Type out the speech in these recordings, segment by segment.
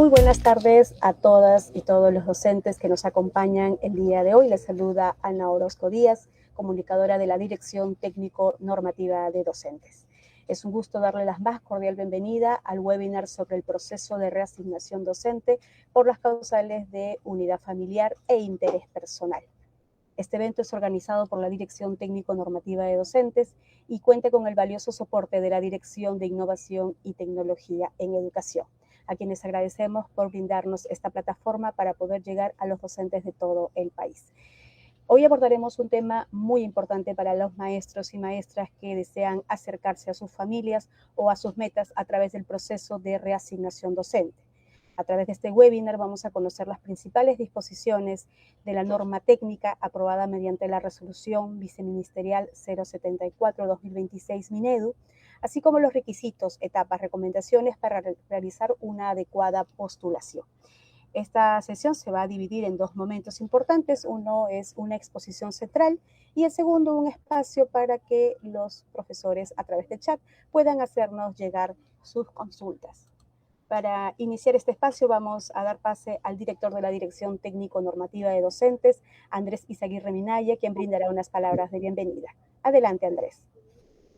Muy buenas tardes a todas y todos los docentes que nos acompañan el día de hoy. Les saluda Ana Orozco Díaz, comunicadora de la Dirección Técnico-Normativa de Docentes. Es un gusto darle la más cordial bienvenida al webinar sobre el proceso de reasignación docente por las causales de unidad familiar e interés personal. Este evento es organizado por la Dirección Técnico-Normativa de Docentes y cuenta con el valioso soporte de la Dirección de Innovación y Tecnología en Educación, a quienes agradecemos por brindarnos esta plataforma para poder llegar a los docentes de todo el país. Hoy abordaremos un tema muy importante para los maestros y maestras que desean acercarse a sus familias o a sus metas a través del proceso de reasignación docente. A través de este webinar vamos a conocer las principales disposiciones de la norma técnica aprobada mediante la resolución viceministerial 074-2026 Minedu, así como los requisitos, etapas, recomendaciones para realizar una adecuada postulación. Esta sesión se va a dividir en dos momentos importantes. Uno es una exposición central y el segundo un espacio para que los profesores a través del chat puedan hacernos llegar sus consultas. Para iniciar este espacio vamos a dar pase al director de la Dirección Técnico-Normativa de Docentes, Andrés Izaguirre Minaya, quien brindará unas palabras de bienvenida. Adelante, Andrés.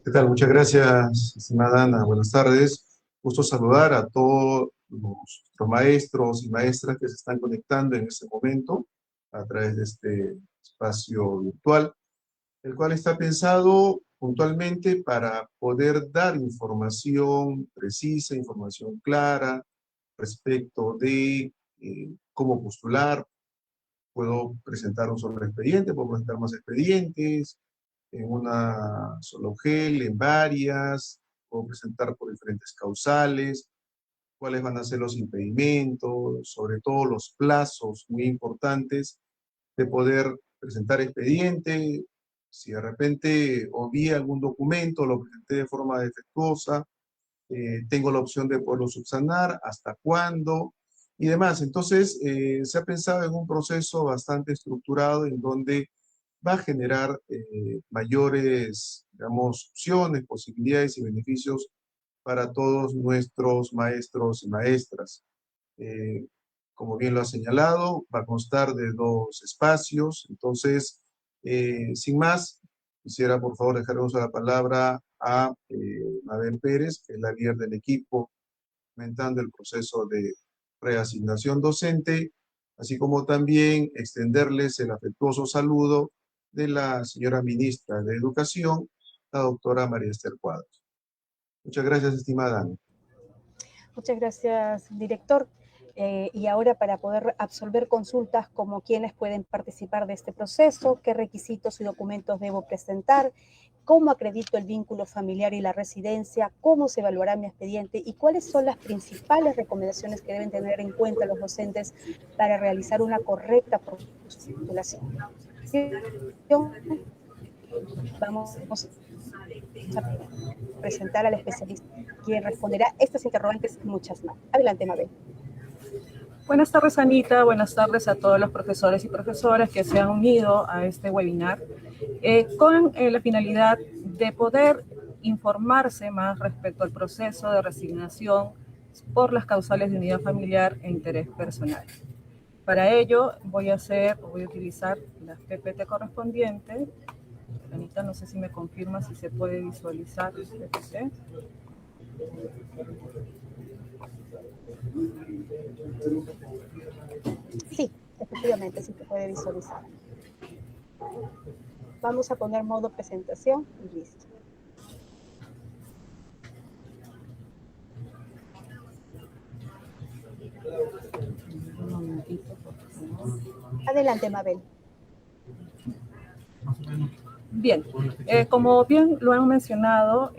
¿Qué tal? Muchas gracias, estimada Ana. Buenas tardes. Gusto saludar a todos los maestros y maestras que se están conectando en este momento a través de este espacio virtual, el cual está pensado puntualmente para poder dar información precisa, información clara respecto de cómo postular. Puedo presentar un solo expediente, puedo presentar más expedientes, en una sola UGEL, en varias, puedo presentar por diferentes causales, cuáles van a ser los impedimentos, sobre todo los plazos muy importantes de poder presentar expediente. Si de repente obvié algún documento, lo presenté de forma defectuosa, tengo la opción de poderlo subsanar, hasta cuándo y demás. Entonces, se ha pensado en un proceso bastante estructurado en donde va a generar mayores, digamos, opciones, posibilidades y beneficios para todos nuestros maestros y maestras. Como bien lo ha señalado, va a constar de dos espacios. Entonces, sin más, quisiera por favor dejar uso de la palabra a Mabel Pérez, que es la líder del equipo, comentando el proceso de reasignación docente, así como también extenderles el afectuoso saludo de la señora ministra de Educación, la doctora María Esther Cuadros. Muchas gracias, estimada Ana. Muchas gracias, director. Y ahora para poder absolver consultas como quiénes pueden participar de este proceso, qué requisitos y documentos debo presentar, cómo acredito el vínculo familiar y la residencia, cómo se evaluará mi expediente y cuáles son las principales recomendaciones que deben tener en cuenta los docentes para realizar una correcta postulación. Vamos a presentar al especialista, quien responderá estas interrogantes y muchas más. Adelante, Mabel. Buenas tardes, Anita. Buenas tardes a todos los profesores y profesoras que se han unido a este webinar con la finalidad de poder informarse más respecto al proceso de reasignación por las causales de unidad familiar e interés personal. Para ello voy a utilizar la PPT correspondiente. Anita, no sé si me confirma si se puede visualizar el PPT. Sí, efectivamente, sí se puede visualizar. Vamos a poner modo presentación y listo. Un momentito, por favor. Adelante, Mabel. Bien, como bien lo han mencionado,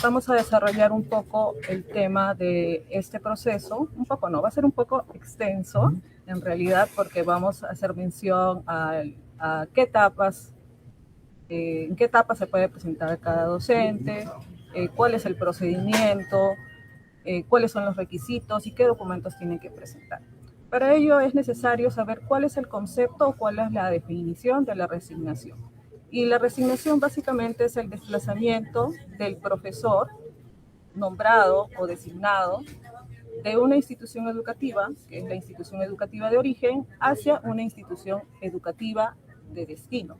vamos a desarrollar un poco el tema de este proceso. Un poco no, va a ser un poco extenso en realidad, porque vamos a hacer mención a qué etapas, en qué etapas se puede presentar cada docente, cuál es el procedimiento, cuáles son los requisitos y qué documentos tienen que presentar. Para ello es necesario saber cuál es el concepto o cuál es la definición de la reasignación. Y la reasignación básicamente es el desplazamiento del profesor nombrado o designado de una institución educativa, que es la institución educativa de origen, hacia una institución educativa de destino.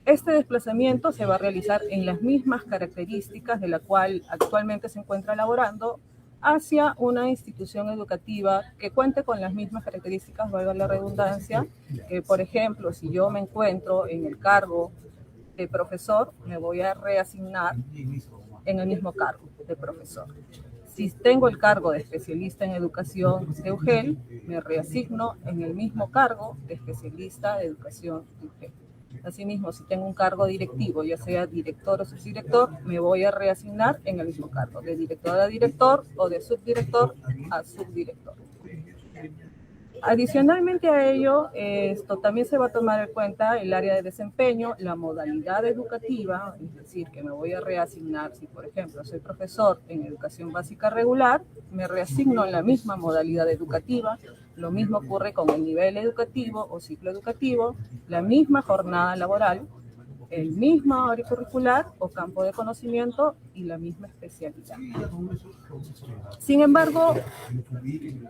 Este desplazamiento se va a realizar en las mismas características de la cual actualmente se encuentra laborando hacia una institución educativa que cuente con las mismas características, valga la redundancia, que por ejemplo, si yo me encuentro en el cargo de profesor, me voy a reasignar en el mismo cargo de profesor. Si tengo el cargo de especialista en educación de UGEL, me reasigno en el mismo cargo de especialista de educación de UGEL. Asimismo, si tengo un cargo directivo, ya sea director o subdirector, me voy a reasignar en el mismo cargo, de director a director o de subdirector a subdirector. Adicionalmente a ello, esto también se va a tomar en cuenta el área de desempeño, la modalidad educativa, es decir, que me voy a reasignar, si por ejemplo soy profesor en educación básica regular, me reasigno en la misma modalidad educativa, lo mismo ocurre con el nivel educativo o ciclo educativo, la misma jornada laboral, el mismo área curricular o campo de conocimiento y la misma especialidad. Sin embargo,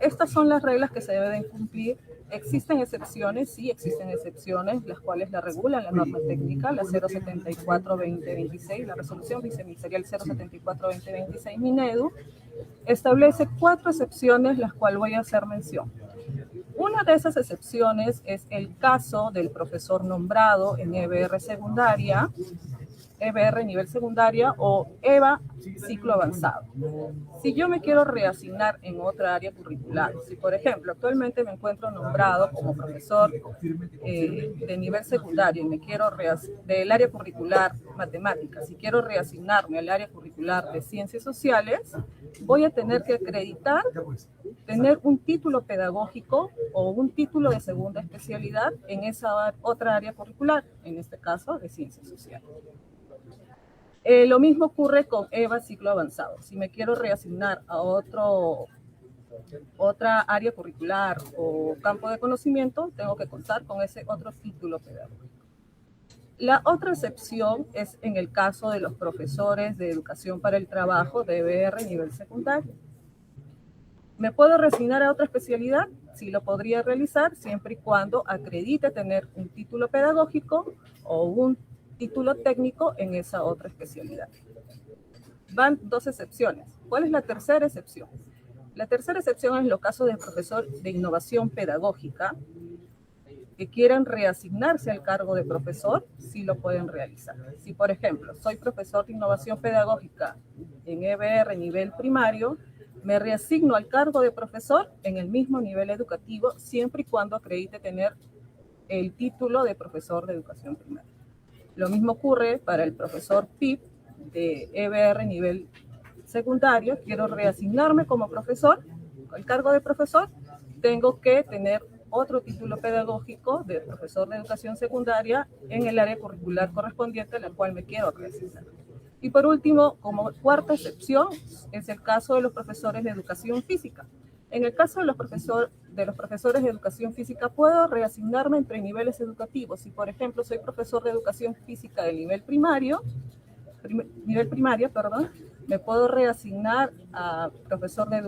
estas son las reglas que se deben cumplir. ¿Existen excepciones? Sí, existen excepciones, las cuales la regulan la norma técnica, la 074-2026, la resolución viceministerial 074-2026 Minedu, establece 4 excepciones, las cuales voy a hacer mención. Una de esas excepciones es el caso del profesor nombrado en EBR secundaria, EBR nivel secundaria o EVA ciclo avanzado. Si yo me quiero reasignar en otra área curricular, si por ejemplo actualmente me encuentro nombrado como profesor de nivel secundario y me quiero del área curricular matemáticas, si quiero reasignarme al área curricular de ciencias sociales, voy a tener que acreditar tener un título pedagógico o un título de segunda especialidad en esa otra área curricular, en este caso de ciencias sociales. Lo mismo ocurre con EVA ciclo avanzado. Si me quiero reasignar a otra área curricular o campo de conocimiento, tengo que contar con ese otro título pedagógico. La otra excepción es en el caso de los profesores de educación para el trabajo de EBR nivel secundario. ¿Me puedo reasignar a otra especialidad? Sí lo podría realizar siempre y cuando acredite tener un título pedagógico o un título técnico en esa otra especialidad. Van 2 excepciones. ¿Cuál es la tercera excepción? La tercera excepción es los casos de profesor de innovación pedagógica que quieran reasignarse al cargo de profesor, sí lo pueden realizar. Si, por ejemplo, soy profesor de innovación pedagógica en EBR nivel primario, me reasigno al cargo de profesor en el mismo nivel educativo, siempre y cuando acredite tener el título de profesor de educación primaria. Lo mismo ocurre para el profesor PIP de EBR nivel secundario. Quiero reasignarme como profesor, al cargo de profesor, tengo que tener otro título pedagógico de profesor de educación secundaria en el área curricular correspondiente a la cual me quiero reasignar. Y por último, como cuarta excepción, es el caso de los profesores de educación física. En el caso de los profesores de educación física, puedo reasignarme entre niveles educativos. Si, por ejemplo, soy profesor de educación física de nivel primaria, me puedo reasignar a profesor de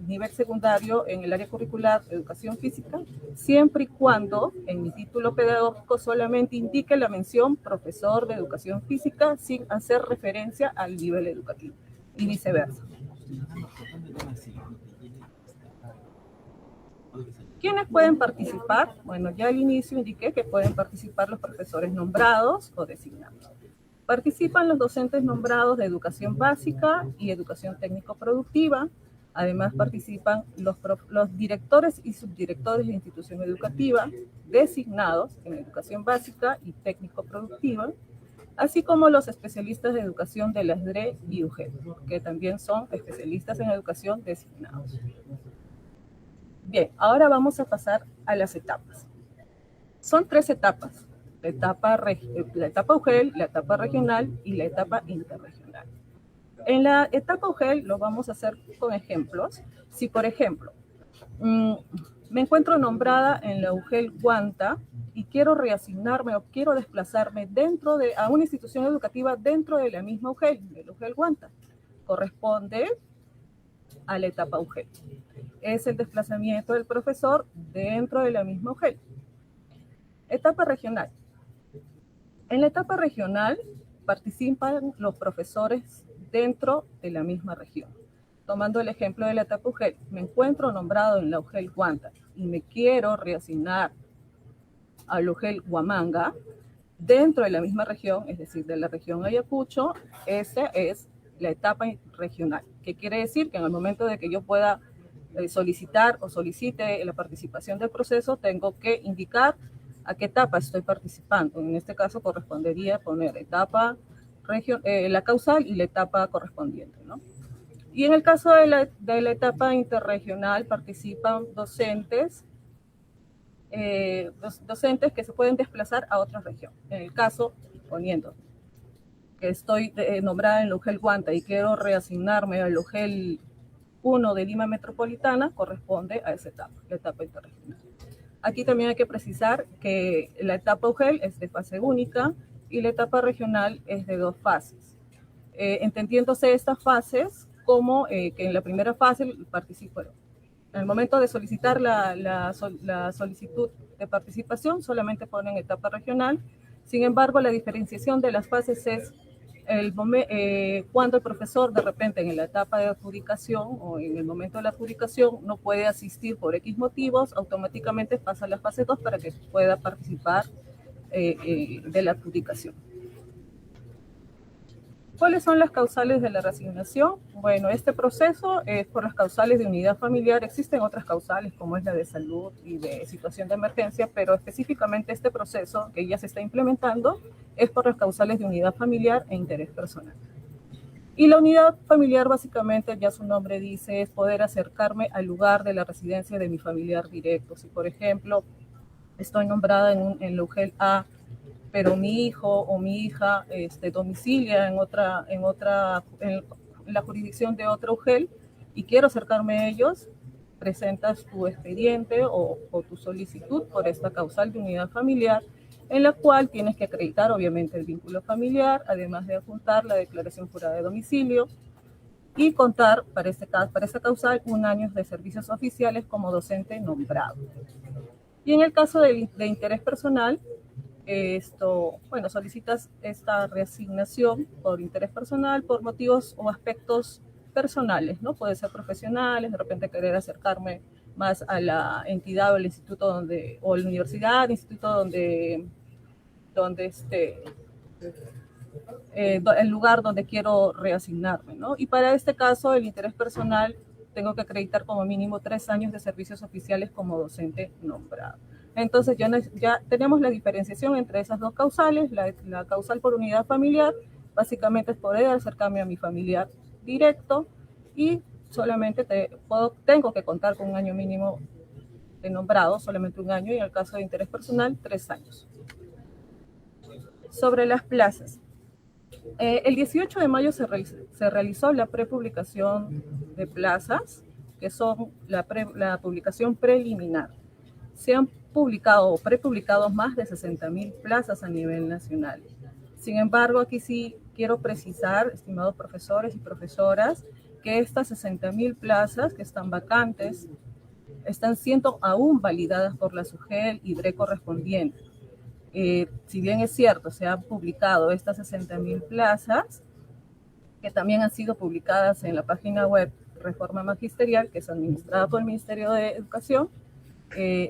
nivel secundario en el área curricular de educación física, siempre y cuando en mi título pedagógico solamente indique la mención profesor de educación física sin hacer referencia al nivel educativo y viceversa. ¿Quiénes pueden participar? Bueno, ya al inicio indiqué que pueden participar los profesores nombrados o designados. Participan los docentes nombrados de educación básica y educación técnico-productiva. Además participan los directores y subdirectores de institución educativa designados en educación básica y técnico-productiva, así como los especialistas de educación de la SDRE y UGEL, que también son especialistas en educación designados. Bien, ahora vamos a pasar a las etapas. Son 3 etapas. La etapa UGEL, la etapa regional y la etapa interregional. En la etapa UGEL lo vamos a hacer con ejemplos. Si, por ejemplo, me encuentro nombrada en la UGEL Huanta y quiero reasignarme o quiero desplazarme a una institución educativa dentro de la misma UGEL, de la UGEL Huanta, corresponde a la etapa UGEL. Es el desplazamiento del profesor dentro de la misma UGEL. Etapa regional. En la etapa regional participan los profesores dentro de la misma región. Tomando el ejemplo de la etapa UGEL, me encuentro nombrado en la UGEL Huanta y me quiero reasignar a la UGEL Huamanga, dentro de la misma región, es decir, de la región Ayacucho, esa es la etapa regional, que quiere decir que en el momento de que yo pueda solicitar o solicite la participación del proceso, tengo que indicar a qué etapa estoy participando. En este caso correspondería poner etapa, la causal y la etapa correspondiente, ¿no? Y en el caso de la etapa interregional participan docentes, docentes que se pueden desplazar a otra región. En el caso, poniendo que estoy nombrada en la UGEL Huanta y quiero reasignarme a la UGEL 1 de Lima Metropolitana, corresponde a esa etapa, la etapa interregional. Aquí también hay que precisar que la etapa UGEL es de fase única y la etapa regional es de 2 fases. Entendiéndose estas fases como que en la primera fase participo. En el momento de solicitar la solicitud de participación, solamente ponen etapa regional. Sin embargo, la diferenciación de las fases es cuando el profesor de repente en la etapa de adjudicación o en el momento de la adjudicación no puede asistir por X motivos, automáticamente pasa a la fase 2 para que pueda participar de la adjudicación. ¿Cuáles son las causales de la reasignación? Bueno, este proceso es por las causales de unidad familiar. Existen otras causales como es la de salud y de situación de emergencia, pero específicamente este proceso que ya se está implementando es por las causales de unidad familiar e interés personal. Y la unidad familiar básicamente, ya su nombre dice, es poder acercarme al lugar de la residencia de mi familiar directo. Si por ejemplo estoy nombrada en la UGEL A, pero mi hijo o mi hija domicilia en la jurisdicción de otra UGEL y quiero acercarme a ellos, presentas tu expediente o tu solicitud por esta causal de unidad familiar, en la cual tienes que acreditar obviamente el vínculo familiar, además de adjuntar la declaración jurada de domicilio y contar para esta causal 1 año de servicios oficiales como docente nombrado. Y en el caso de interés personal, solicitas esta reasignación por interés personal, por motivos o aspectos personales, ¿no? Puede ser profesionales, de repente querer acercarme más a la entidad o el instituto o la universidad, el instituto el lugar donde quiero reasignarme, ¿no? Y para este caso, el interés personal, tengo que acreditar como mínimo 3 años de servicios oficiales como docente nombrado. Entonces ya tenemos la diferenciación entre esas 2 causales. La causal por unidad familiar básicamente es poder acercarme a mi familiar directo y solamente tengo que contar con 1 año mínimo de nombrado, solamente 1 año, y en el caso de interés personal 3 años. Sobre las plazas. El 18 de mayo se realizó la prepublicación de plazas, que son la publicación preliminar. Se han publicado o prepublicado más de 60.000 plazas a nivel nacional. Sin embargo, aquí sí quiero precisar, estimados profesores y profesoras, que estas 60.000 plazas que están vacantes están siendo aún validadas por la SUGEL y DRE correspondiente. Si bien es cierto, se han publicado estas 60.000 plazas, que también han sido publicadas en la página web Reforma Magisterial, que es administrada por el Ministerio de Educación,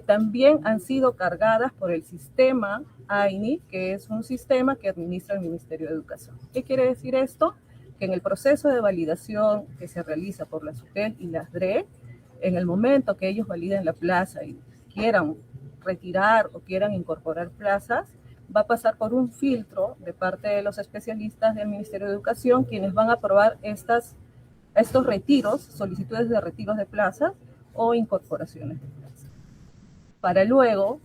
también han sido cargadas por el sistema AINI, que es un sistema que administra el Ministerio de Educación. ¿Qué quiere decir esto? Que en el proceso de validación que se realiza por la SUGEL y las DRE, en el momento que ellos validen la plaza y quieran retirar o quieran incorporar plazas, va a pasar por un filtro de parte de los especialistas del Ministerio de Educación, quienes van a aprobar estos retiros, solicitudes de retiros de plazas o incorporaciones de plazas. Para luego,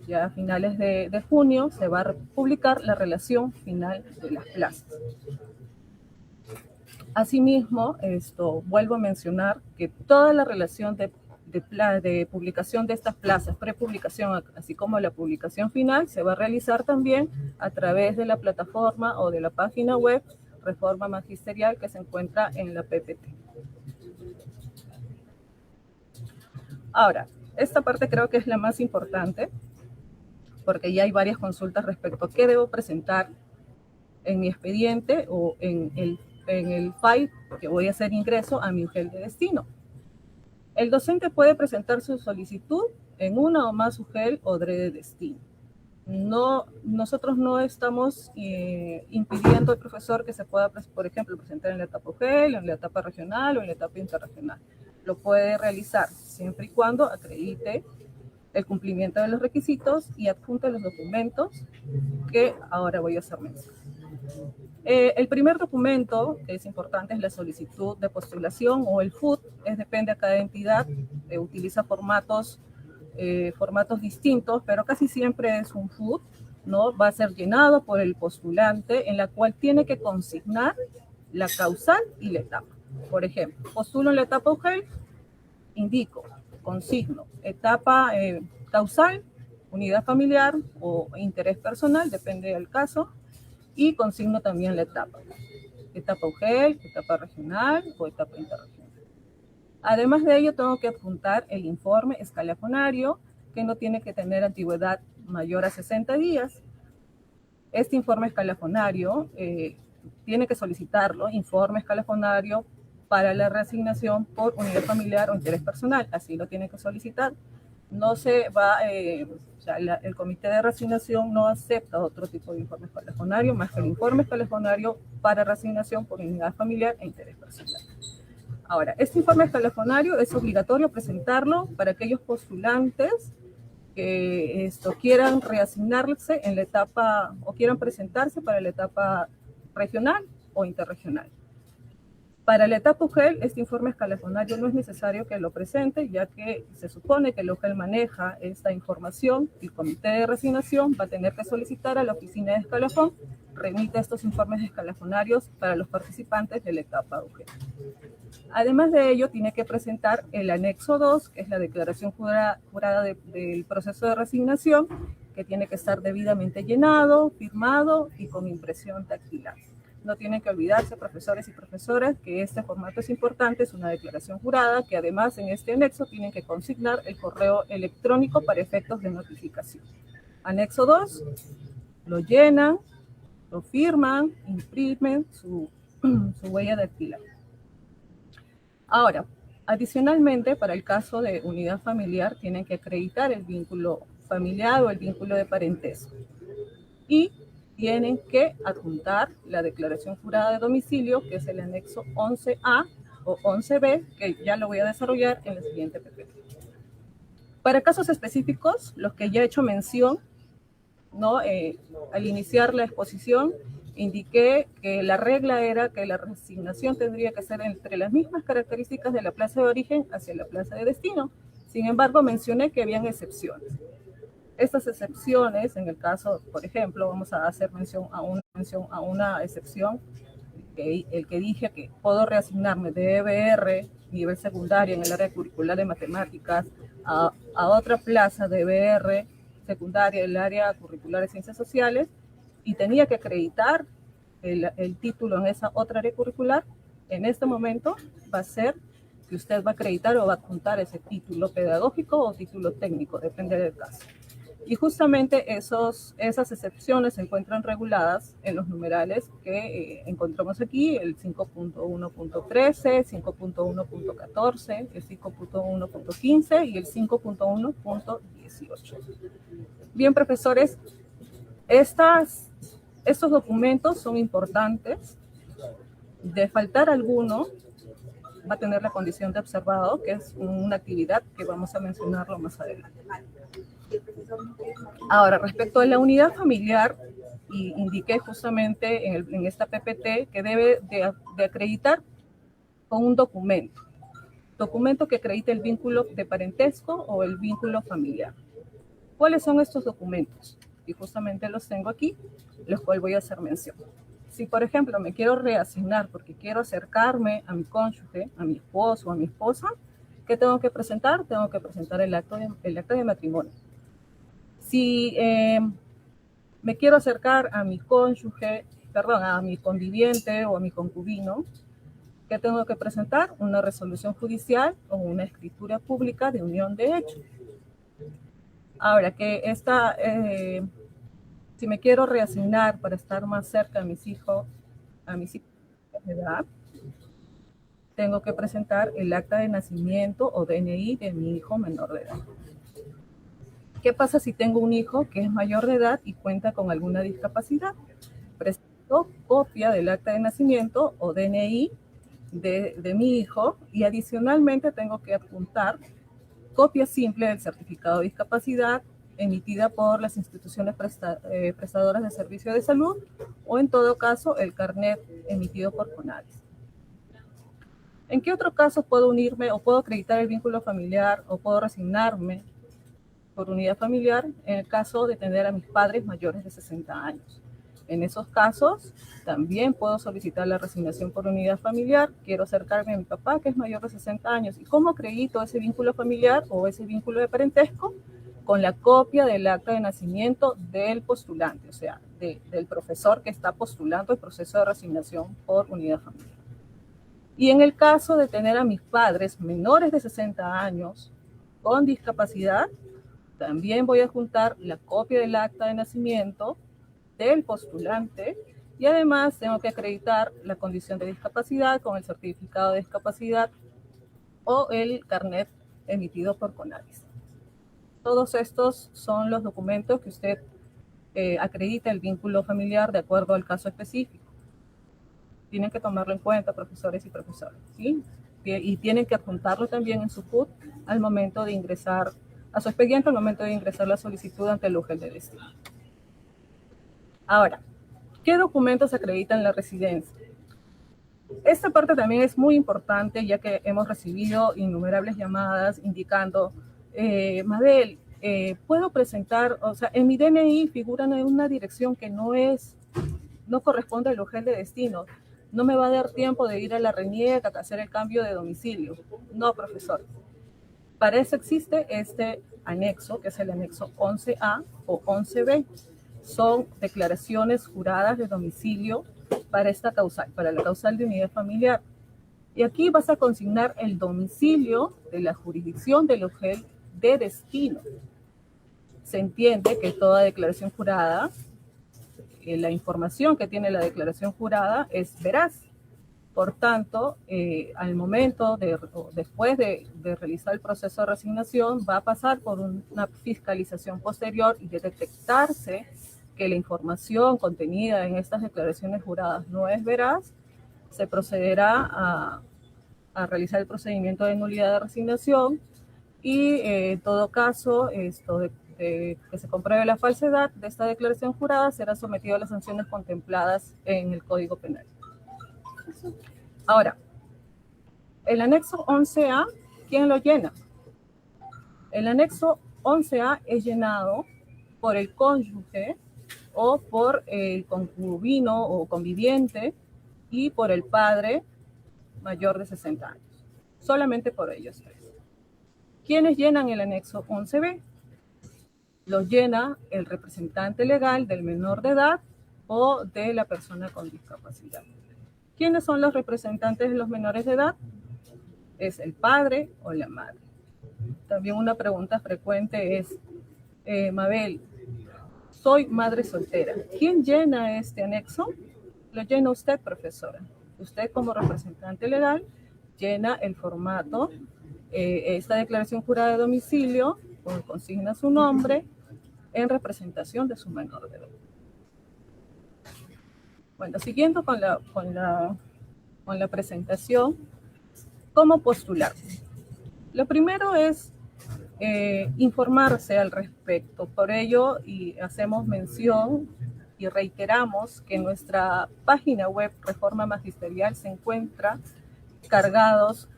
ya a finales de junio, se va a publicar la relación final de las plazas. Asimismo, vuelvo a mencionar que toda la relación de publicación de estas plazas, prepublicación, así como la publicación final, se va a realizar también a través de la plataforma o de la página web Reforma Magisterial que se encuentra en la PPT. Ahora, esta parte creo que es la más importante, porque ya hay varias consultas respecto a qué debo presentar en mi expediente o en el file que voy a hacer ingreso a mi UGEL de destino. El docente puede presentar su solicitud en una o más UGEL o DRE de destino. No, nosotros no estamos impidiendo al profesor que se pueda, por ejemplo, presentar en la etapa UGEL, en la etapa regional o en la etapa interregional. Lo puede realizar siempre y cuando acredite el cumplimiento de los requisitos y adjunte los documentos que ahora voy a hacer mención. El primer documento que es importante es la solicitud de postulación o el FUT, depende de cada entidad, utiliza formatos distintos, pero casi siempre es un FUT, ¿no? Va a ser llenado por el postulante, en la cual tiene que consignar la causal y la etapa. Por ejemplo, postulo en la etapa UGEL, indico, consigno, etapa causal, unidad familiar o interés personal, depende del caso, y consigno también la etapa UGEL, etapa regional o etapa interregional. Además de ello, tengo que adjuntar el informe escalafonario, que no tiene que tener antigüedad mayor a 60 días. Este informe escalafonario tiene que solicitarlo, informe escalafonario para la reasignación por unidad familiar o interés personal, así lo tiene que solicitar. No se va, el comité de reasignación no acepta otro tipo de informe escalafonario más que el informe escalafonario para reasignación por unidad familiar e interés personal. Ahora, este informe escalafonario es obligatorio presentarlo para aquellos postulantes que quieran reasignarse en la etapa o quieran presentarse para la etapa regional o interregional. Para la etapa UGEL, este informe escalafonario no es necesario que lo presente, ya que se supone que el UGEL maneja esta información y el comité de reasignación va a tener que solicitar a la oficina de escalafón remite estos informes escalafonarios para los participantes de la etapa UGEL. Además de ello, tiene que presentar el anexo 2, que es la declaración jurada del proceso de reasignación, que tiene que estar debidamente llenado, firmado y con impresión dactilar. No tienen que olvidarse, profesores y profesoras, que este formato es importante, es una declaración jurada, que además en este anexo tienen que consignar el correo electrónico para efectos de notificación. Anexo 2, lo llenan, lo firman, imprimen su huella dactilar. Ahora, adicionalmente, para el caso de unidad familiar, tienen que acreditar el vínculo familiar o el vínculo de parentesco. Y tienen que adjuntar la declaración jurada de domicilio, que es el anexo 11A o 11B, que ya lo voy a desarrollar en el siguiente PPT. Para casos específicos, los que ya he hecho mención, ¿no? Al iniciar la exposición, indiqué que la regla era que la reasignación tendría que ser entre las mismas características de la plaza de origen hacia la plaza de destino. Sin embargo, mencioné que habían excepciones. Estas excepciones, en el caso, por ejemplo, vamos a hacer mención a una excepción, el que dije que puedo reasignarme de EBR, nivel secundario en el área curricular de matemáticas, a otra plaza de EBR secundaria en el área curricular de ciencias sociales, y tenía que acreditar el título en esa otra área curricular. En este momento va a ser que usted va a acreditar o va a adjuntar ese título pedagógico o título técnico, depende del caso. Y justamente esas excepciones se encuentran reguladas en los numerales que encontramos aquí, el 5.1.13, 5.1.14, el 5.1.15 y el 5.1.18. Bien, profesores, estos documentos son importantes. De faltar alguno, va a tener la condición de observado, que es una actividad que vamos a mencionarlo más adelante. Ahora, respecto a la unidad familiar, indiqué justamente en esta PPT que debe de acreditar con un documento que acredite el vínculo de parentesco o el vínculo familiar. ¿Cuáles son estos documentos? Y justamente los tengo aquí, los cuales voy a hacer mención. Si, por ejemplo, me quiero reasignar porque quiero acercarme a mi cónyuge, a mi esposo o a mi esposa, ¿qué tengo que presentar? Tengo que presentar el acta de matrimonio. Si me quiero acercar a mi cónyuge, a mi conviviente o a mi concubino, ¿Qué tengo que presentar? Una resolución judicial o una escritura pública de unión de hechos. Ahora, si me quiero reasignar para estar más cerca a mis hijos de edad, tengo que presentar el acta de nacimiento o DNI de mi hijo menor de edad. ¿Qué pasa si tengo un hijo que es mayor de edad y cuenta con alguna discapacidad? Presento copia del acta de nacimiento o DNI de mi hijo y adicionalmente tengo que adjuntar copia simple del certificado de discapacidad emitida por las instituciones prestadoras de servicio de salud o en todo caso el carnet emitido por CONADIS. ¿En qué otro caso puedo unirme o puedo acreditar el vínculo familiar o puedo resignarme por unidad familiar en el caso de tener a mis padres mayores de 60 años? En esos casos, también puedo solicitar la resignación por unidad familiar. Quiero acercarme a mi papá, que es mayor de 60 años. ¿Y cómo acredito ese vínculo familiar o ese vínculo de parentesco? Con la copia del acta de nacimiento del postulante, o sea, del profesor que está postulando el proceso de resignación por unidad familiar. Y en el caso de tener a mis padres menores de 60 años con discapacidad, también voy a juntar la copia del acta de nacimiento del postulante y además tengo que acreditar la condición de discapacidad con el certificado de discapacidad o el carnet emitido por CONADIS. Todos estos son los documentos que usted acredita el vínculo familiar de acuerdo al caso específico. Tienen que tomarlo en cuenta, profesores y profesoras, ¿sí? Y tienen que adjuntarlo también en su CUT al momento de ingresar, a su expediente al momento de ingresar la solicitud ante el UGEL de destino. Ahora, ¿qué documentos acreditan la residencia? Esta parte también es muy importante, ya que hemos recibido innumerables llamadas indicando, Mabel, puedo presentar, o sea, en mi DNI figuran en una dirección que no corresponde al UGEL de destino. No me va a dar tiempo de ir a la RENIEC a hacer el cambio de domicilio. No, profesor. Para eso existe este anexo, que es el anexo 11A o 11B. Son declaraciones juradas de domicilio para esta causal, para la causal de unidad familiar. Y aquí vas a consignar el domicilio de la jurisdicción del UGEL de destino. Se entiende que toda declaración jurada, la información que tiene la declaración jurada es veraz. Por tanto, al momento después de realizar el proceso de resignación, va a pasar por una fiscalización posterior y de detectarse que la información contenida en estas declaraciones juradas no es veraz, se procederá a realizar el procedimiento de nulidad de resignación y en todo caso, que se compruebe la falsedad de esta declaración jurada, será sometido a las sanciones contempladas en el Código Penal. Ahora, el anexo 11A, ¿quién lo llena? El anexo 11A es llenado por el cónyuge o por el concubino o conviviente y por el padre mayor de 60 años. Solamente por ellos tres. ¿Quiénes llenan el anexo 11B? Lo llena el representante legal del menor de edad o de la persona con discapacidad. ¿Quiénes son los representantes de los menores de edad? Es el padre o la madre. También una pregunta frecuente es, Mabel, soy madre soltera. ¿Quién llena este anexo? Lo llena usted, profesora. Usted como representante legal llena el formato, esta declaración jurada de domicilio, consigna su nombre en representación de su menor de edad. Bueno, siguiendo con la presentación, ¿cómo postular? Lo primero es informarse al respecto. Por ello, y hacemos mención y reiteramos que en nuestra página web Reforma Magisterial se encuentra cargados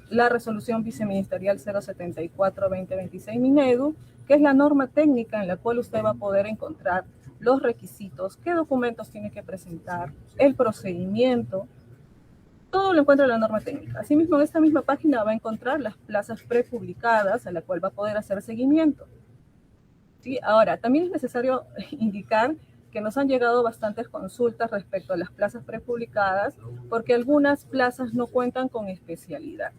la resolución viceministerial 074-2026 Minedu, que es la norma técnica en la cual usted va a poder encontrar los requisitos, qué documentos tiene que presentar, el procedimiento, todo lo encuentra en la norma técnica. Asimismo, en esta misma página va a encontrar las plazas prepublicadas a la cual va a poder hacer seguimiento. ¿Sí? Ahora, también es necesario indicar que nos han llegado bastantes consultas respecto a las plazas prepublicadas, porque algunas plazas no cuentan con especialidad.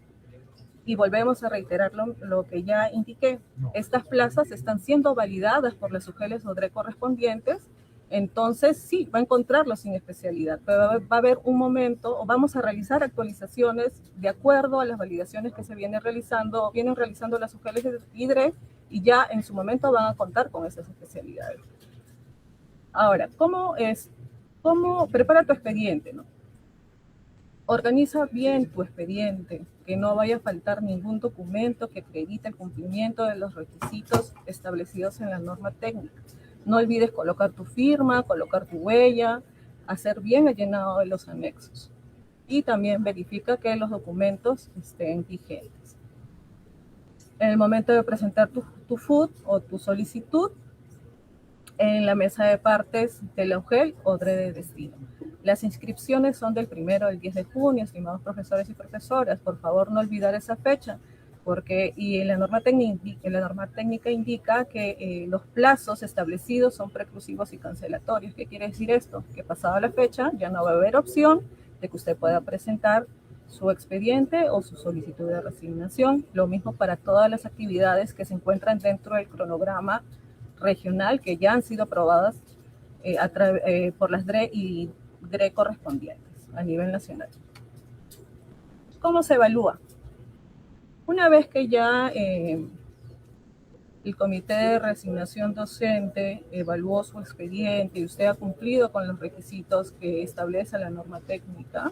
Y volvemos a reiterar lo que ya indiqué. Estas plazas están siendo validadas por las UGELs o DRE correspondientes, entonces sí, va a encontrarlo sin especialidad, pero va a haber un momento, o vamos a realizar actualizaciones de acuerdo a las validaciones que se vienen realizando las UGELs y DRE, y ya en su momento van a contar con esas especialidades. Ahora, ¿cómo prepara tu expediente, ¿no? Organiza bien tu expediente, que no vaya a faltar ningún documento que acredite el cumplimiento de los requisitos establecidos en la norma técnica. No olvides colocar tu firma, colocar tu huella, hacer bien el llenado de los anexos. Y también verifica que los documentos estén vigentes. En el momento de presentar tu FUD o tu solicitud, en la mesa de partes de la UGEL o DRE de destino. Las inscripciones son del 1 al 10 de junio, estimados profesores y profesoras. Por favor, no olvidar esa fecha, porque en la norma técnica indica que los plazos establecidos son preclusivos y cancelatorios. ¿Qué quiere decir esto? Que pasada la fecha ya no va a haber opción de que usted pueda presentar su expediente o su solicitud de resignación. Lo mismo para todas las actividades que se encuentran dentro del cronograma regional que ya han sido aprobadas por las DRE y DRE correspondientes a nivel nacional. ¿Cómo se evalúa? Una vez que ya el comité de resignación docente evaluó su expediente y usted ha cumplido con los requisitos que establece la norma técnica,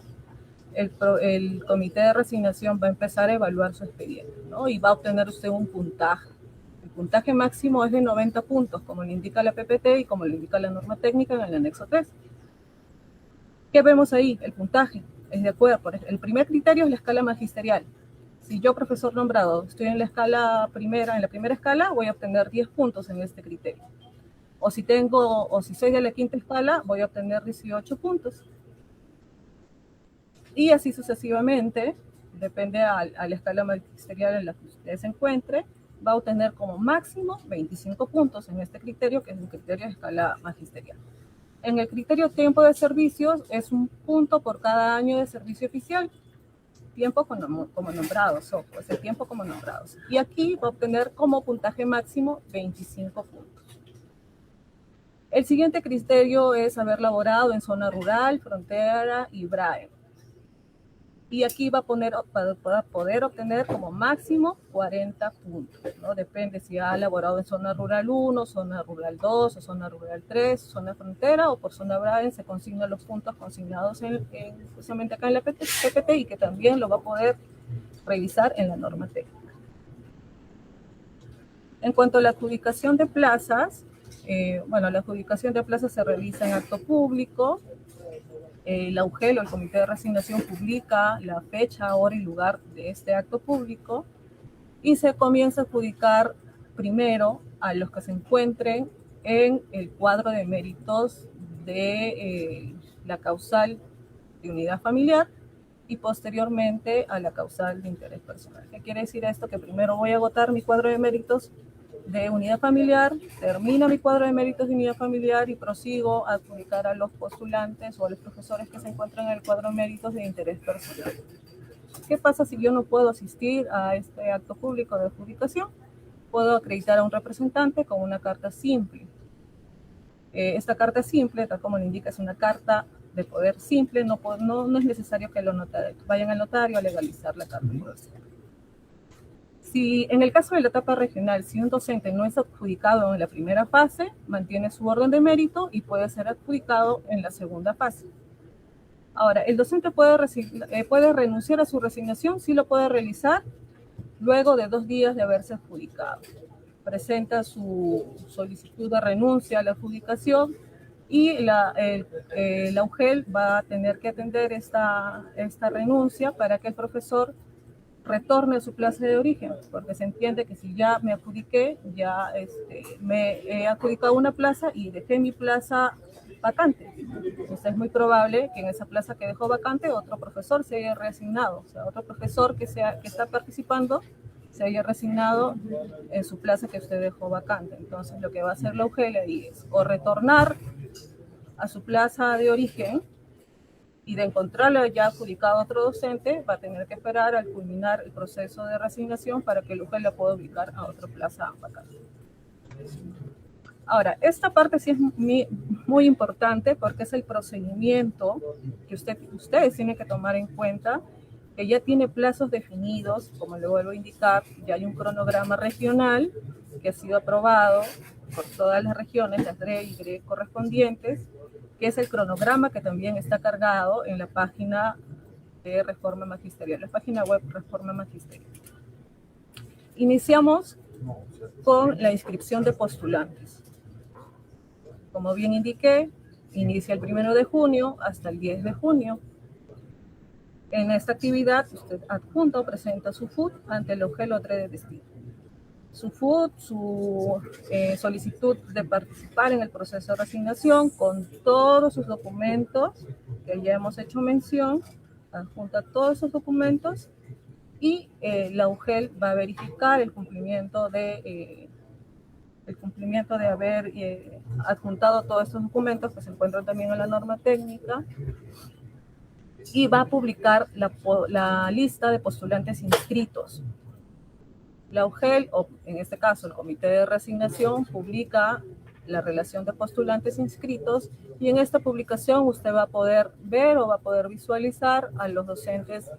el comité de resignación va a empezar a evaluar su expediente, ¿no? Y va a obtener usted un puntaje. El puntaje máximo es de 90 puntos, como le indica la PPT y como le indica la norma técnica en el anexo 3. ¿Qué vemos ahí? El puntaje es de acuerdo. El primer criterio es la escala magisterial. Si yo, profesor nombrado, estoy en la primera escala, voy a obtener 10 puntos en este criterio. O si soy de la quinta escala, voy a obtener 18 puntos. Y así sucesivamente, depende a la escala magisterial en la que usted se encuentre, va a obtener como máximo 25 puntos en este criterio, que es un criterio de escala magisterial. En el criterio tiempo de servicios es un punto por cada año de servicio oficial, tiempo como nombrados, es el tiempo como nombrados. Y aquí va a obtener como puntaje máximo 25 puntos. El siguiente criterio es haber laborado en zona rural, frontera y BRAE. Y aquí va a poder obtener como máximo 40 puntos, ¿no? Depende si ha elaborado en zona rural 1, zona rural 2, o zona rural 3, zona frontera, o por zona BRAE se consignan los puntos consignados justamente acá en la PPT y que también lo va a poder revisar en la norma técnica. En cuanto a la adjudicación de plazas, la adjudicación de plazas se realiza en acto público. La UGEL o el Comité de Resignación publica la fecha, hora y lugar de este acto público y se comienza a adjudicar primero a los que se encuentren en el cuadro de méritos de la causal de unidad familiar y posteriormente a la causal de interés personal. ¿Qué quiere decir esto? Que primero voy a agotar mi cuadro de méritos de unidad familiar, termino mi cuadro de méritos de unidad familiar y prosigo a adjudicar a los postulantes o a los profesores que se encuentran en el cuadro de méritos de interés personal. ¿Qué pasa si yo no puedo asistir a este acto público de adjudicación? Puedo acreditar a un representante con una carta simple. Esta carta simple, tal como le indica, es una carta de poder simple, no es necesario que vayan al notario a legalizar la carta de poder simple. Si en el caso de la etapa regional, si un docente no es adjudicado en la primera fase, mantiene su orden de mérito y puede ser adjudicado en la segunda fase. Ahora, el docente puede renunciar a su resignación, sí lo puede realizar luego de 2 días de haberse adjudicado. Presenta su solicitud de renuncia a la adjudicación y la UGEL va a tener que atender esta renuncia para que el profesor retorne a su plaza de origen, porque se entiende que si ya me adjudiqué, ya me he adjudicado una plaza y dejé mi plaza vacante. Entonces es muy probable que en esa plaza que dejó vacante otro profesor se haya reasignado, o sea, otro profesor que está participando se haya resignado en su plaza que usted dejó vacante. Entonces lo que va a hacer la UGEL ahí es o retornar a su plaza de origen y de encontrarlo ya adjudicado a otro docente, va a tener que esperar al culminar el proceso de reasignación para que el UGEL la pueda ubicar a otra plaza vacante. Ahora, esta parte sí es muy importante porque es el procedimiento que ustedes tienen que tomar en cuenta, que ya tiene plazos definidos, como le vuelvo a indicar, ya hay un cronograma regional que ha sido aprobado por todas las regiones, las DRE y GRE correspondientes, que es el cronograma que también está cargado en la página de Reforma Magisterial, la página web Reforma Magisterial. Iniciamos con la inscripción de postulantes. Como bien indiqué, inicia el 1 de junio hasta el 10 de junio. En esta actividad, usted adjunto presenta su FUT ante el UGEL o 3 de destino. Su FUT, su solicitud de participar en el proceso de reasignación con todos sus documentos que ya hemos hecho mención, adjunta todos esos documentos y la UGEL va a verificar el cumplimiento de haber adjuntado todos estos documentos que se encuentran también en la norma técnica y va a publicar la lista de postulantes inscritos. La UGEL, o en este caso el Comité de Reasignación, publica la relación de postulantes inscritos y en esta publicación usted va a poder ver o va a poder visualizar a los docentes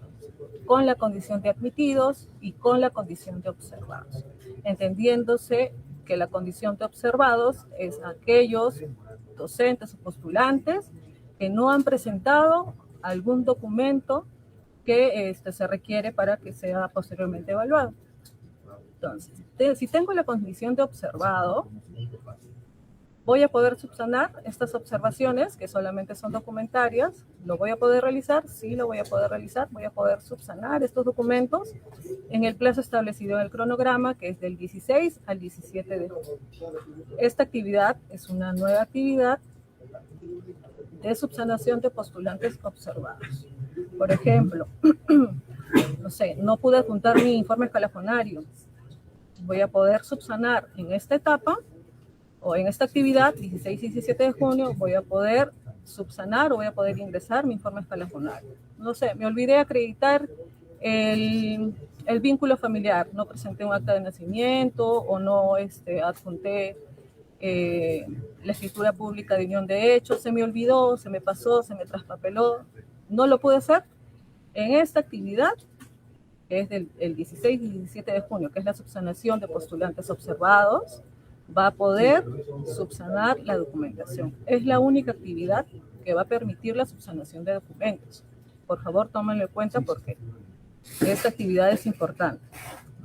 con la condición de admitidos y con la condición de observados, entendiéndose que la condición de observados es aquellos docentes o postulantes que no han presentado algún documento que se requiere para que sea posteriormente evaluado. Entonces, si tengo la condición de observado, voy a poder subsanar estas observaciones, que solamente son documentarias. ¿Lo voy a poder realizar? Sí, lo voy a poder realizar. Voy a poder subsanar estos documentos en el plazo establecido en el cronograma, que es del 16 al 17 de junio. Esta actividad es una nueva actividad de subsanación de postulantes observados. Por ejemplo, no pude adjuntar mi informe escalafonario. Voy a poder subsanar en esta etapa o en esta actividad, 16 y 17 de junio, voy a poder subsanar o voy a poder ingresar mi informe escalafonario. Me olvidé acreditar el vínculo familiar, no presenté un acta de nacimiento o no adjunté la escritura pública de unión de hechos, se me olvidó, se me pasó, se me traspapeló, no lo pude hacer. En esta actividad, que es el 16 y 17 de junio, que es la subsanación de postulantes observados, va a poder subsanar la documentación. Es la única actividad que va a permitir la subsanación de documentos. Por favor, tómenlo en cuenta porque esta actividad es importante.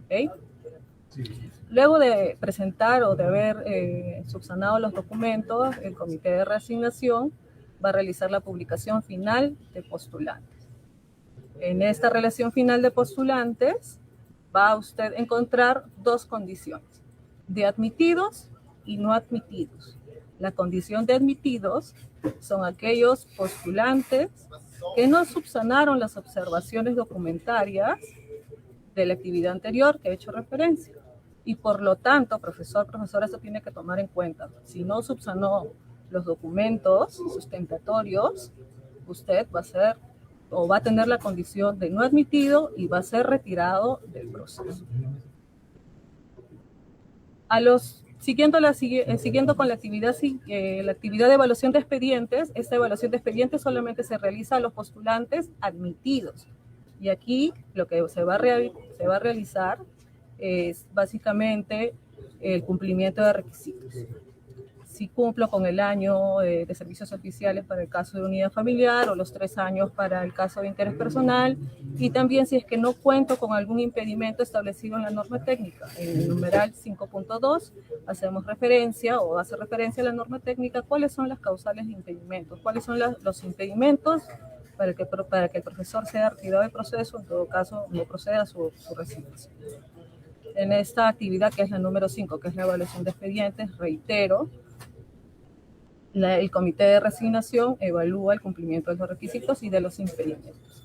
¿Okay? Luego de presentar o de haber subsanado los documentos, el Comité de Reasignación va a realizar la publicación final de postulantes. En esta relación final de postulantes va a usted encontrar dos condiciones, de admitidos y no admitidos. La condición de admitidos son aquellos postulantes que no subsanaron las observaciones documentarias de la actividad anterior que he hecho referencia. Y por lo tanto, profesora, eso tiene que tomar en cuenta. Si no subsanó los documentos sustentatorios, usted va a tener la condición de no admitido y va a ser retirado del proceso. Siguiendo con la actividad de evaluación de expedientes, esta evaluación de expedientes solamente se realiza a los postulantes admitidos. Y aquí lo que se va a realizar es básicamente el cumplimiento de requisitos. Si cumplo con el año de servicios oficiales para el caso de unidad familiar o los 3 años para el caso de interés personal, y también si es que no cuento con algún impedimento establecido en la norma técnica. En el numeral 5.2 hacemos referencia o hace referencia a la norma técnica cuáles son las causales de impedimentos, cuáles son los impedimentos para que el profesor sea retirado del proceso, en todo caso no proceda a su resignación. En esta actividad, que es la número 5, que es la evaluación de expedientes, reitero, el Comité de Reasignación evalúa el cumplimiento de los requisitos y de los impedimentos.